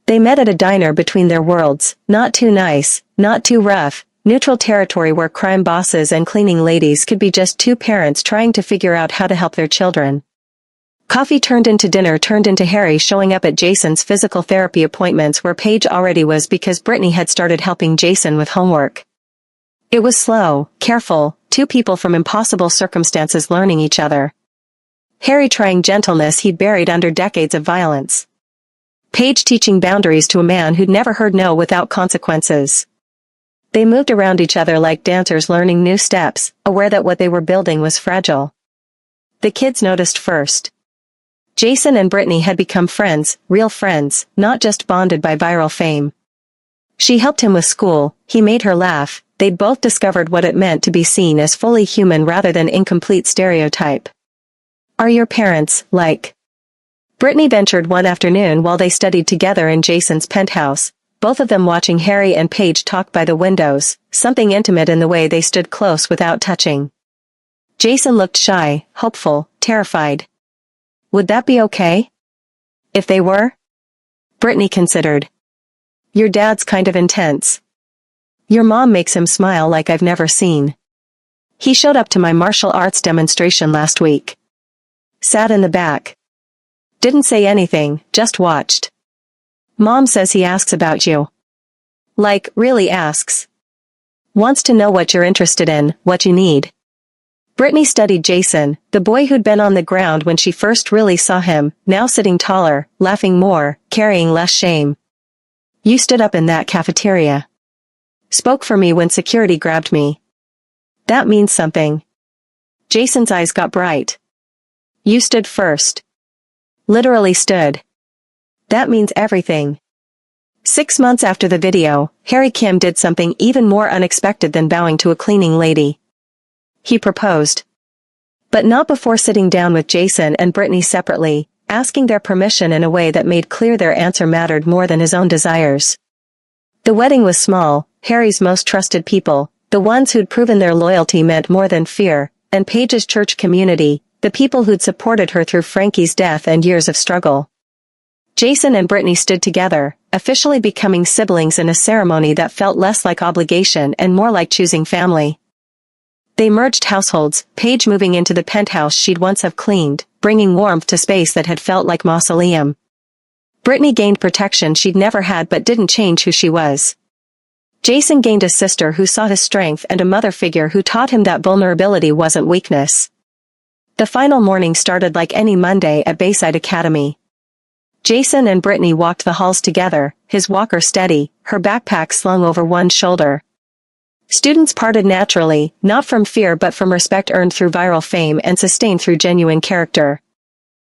They met at a diner between their worlds, not too nice, not too rough, neutral territory where crime bosses and cleaning ladies could be just two parents trying to figure out how to help their children. Coffee turned into dinner turned into Harry showing up at Jason's physical therapy appointments where Paige already was because Brittany had started helping Jason with homework. It was slow, careful, two people from impossible circumstances learning each other. Harry trying gentleness he'd buried under decades of violence. Paige teaching boundaries to a man who'd never heard no without consequences. They moved around each other like dancers learning new steps, aware that what they were building was fragile. The kids noticed first. Jason and Brittany had become friends, real friends, not just bonded by viral fame. She helped him with school, he made her laugh, they'd both discovered what it meant to be seen as fully human rather than incomplete stereotype. "Are your parents, like?" Brittany ventured one afternoon while they studied together in Jason's penthouse, both of them watching Harry and Paige talk by the windows, something intimate in the way they stood close without touching. Jason looked shy, hopeful, terrified. Would that be okay? If they were? Brittany considered. Your dad's kind of intense. Your mom makes him smile like I've never seen. He showed up to my martial arts demonstration last week. Sat in the back. Didn't say anything, just watched. Mom says he asks about you. Like, really asks. Wants to know what you're interested in, what you need. Brittany studied Jason, the boy who'd been on the ground when she first really saw him, now sitting taller, laughing more, carrying less shame. You stood up in that cafeteria. Spoke for me when security grabbed me. That means something. Jason's eyes got bright. You stood first. Literally stood. That means everything. 6 months after the video, Harry Kim did something even more unexpected than bowing to a cleaning lady. He proposed. But not before sitting down with Jason and Brittany separately, asking their permission in a way that made clear their answer mattered more than his own desires. The wedding was small, Harry's most trusted people, the ones who'd proven their loyalty meant more than fear, and Paige's church community, the people who'd supported her through Frankie's death and years of struggle. Jason and Brittany stood together, officially becoming siblings in a ceremony that felt less like obligation and more like choosing family. They merged households, Paige moving into the penthouse she'd once have cleaned, bringing warmth to space that had felt like mausoleum. Brittany gained protection she'd never had but didn't change who she was. Jason gained a sister who saw his strength and a mother figure who taught him that vulnerability wasn't weakness. The final morning started like any Monday at Bayside Academy. Jason and Brittany walked the halls together, his walker steady, her backpack slung over one shoulder. Students parted naturally, not from fear but from respect earned through viral fame and sustained through genuine character.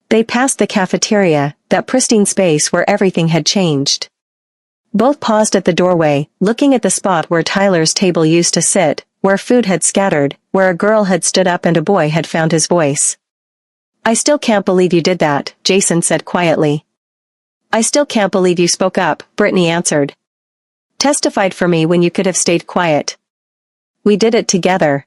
They passed the cafeteria, that pristine space where everything had changed. Both paused at the doorway, looking at the spot where Tyler's table used to sit, where food had scattered, where a girl had stood up and a boy had found his voice. "I still can't believe you did that," Jason said quietly. "I still can't believe you spoke up," Brittany answered. "Testified for me when you could have stayed quiet. We did it together."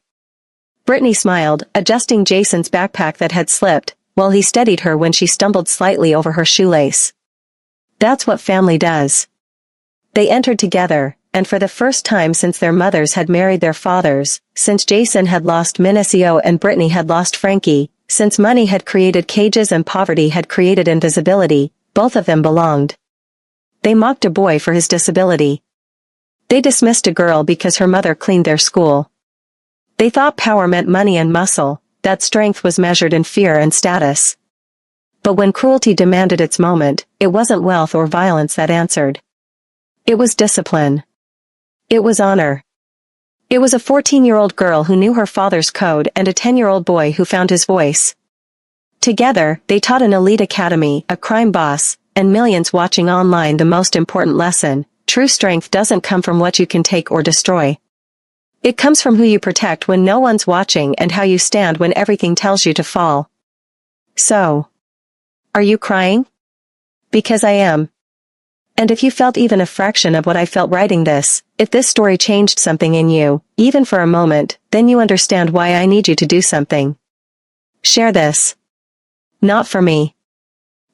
Brittany smiled, adjusting Jason's backpack that had slipped, while he steadied her when she stumbled slightly over her shoelace. That's what family does. They entered together, and for the first time since their mothers had married their fathers, since Jason had lost Minicio and Brittany had lost Frankie, since money had created cages and poverty had created invisibility, both of them belonged. They mocked a boy for his disability. They dismissed a girl because her mother cleaned their school. They thought power meant money and muscle, that strength was measured in fear and status. But when cruelty demanded its moment, it wasn't wealth or violence that answered. It was discipline. It was honor. It was a 14-year-old girl who knew her father's code and a 10-year-old boy who found his voice. Together, they taught an elite academy, a crime boss, and millions watching online the most important lesson: true strength doesn't come from what you can take or destroy. It comes from who you protect when no one's watching and how you stand when everything tells you to fall. So, are you crying? Because I am. And if you felt even a fraction of what I felt writing this, if this story changed something in you, even for a moment, then you understand why I need you to do something. Share this. Not for me.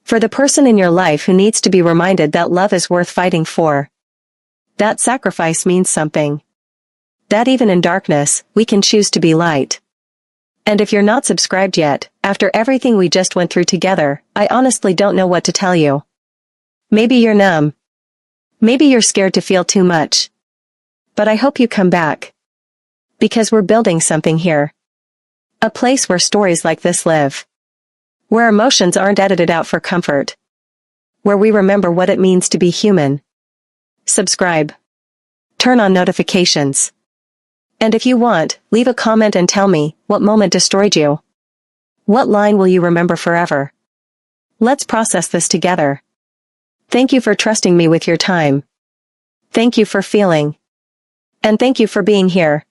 For the person in your life who needs to be reminded that love is worth fighting for. That sacrifice means something. That even in darkness, we can choose to be light. And if you're not subscribed yet, after everything we just went through together, I honestly don't know what to tell you. Maybe you're numb. Maybe you're scared to feel too much. But I hope you come back. Because we're building something here. A place where stories like this live. Where emotions aren't edited out for comfort. Where we remember what it means to be human. Subscribe. Turn on notifications. And if you want, leave a comment and tell me, what moment destroyed you? What line will you remember forever? Let's process this together. Thank you for trusting me with your time. Thank you for feeling. And thank you for being here.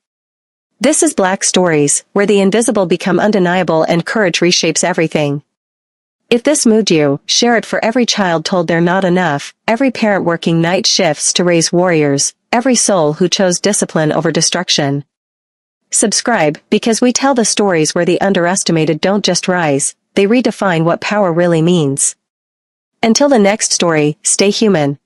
This is Black Stories, where the invisible become undeniable and courage reshapes everything. If this moved you, share it for every child told they're not enough, every parent working night shifts to raise warriors, every soul who chose discipline over destruction. Subscribe, because we tell the stories where the underestimated don't just rise, they redefine what power really means. Until the next story, stay human.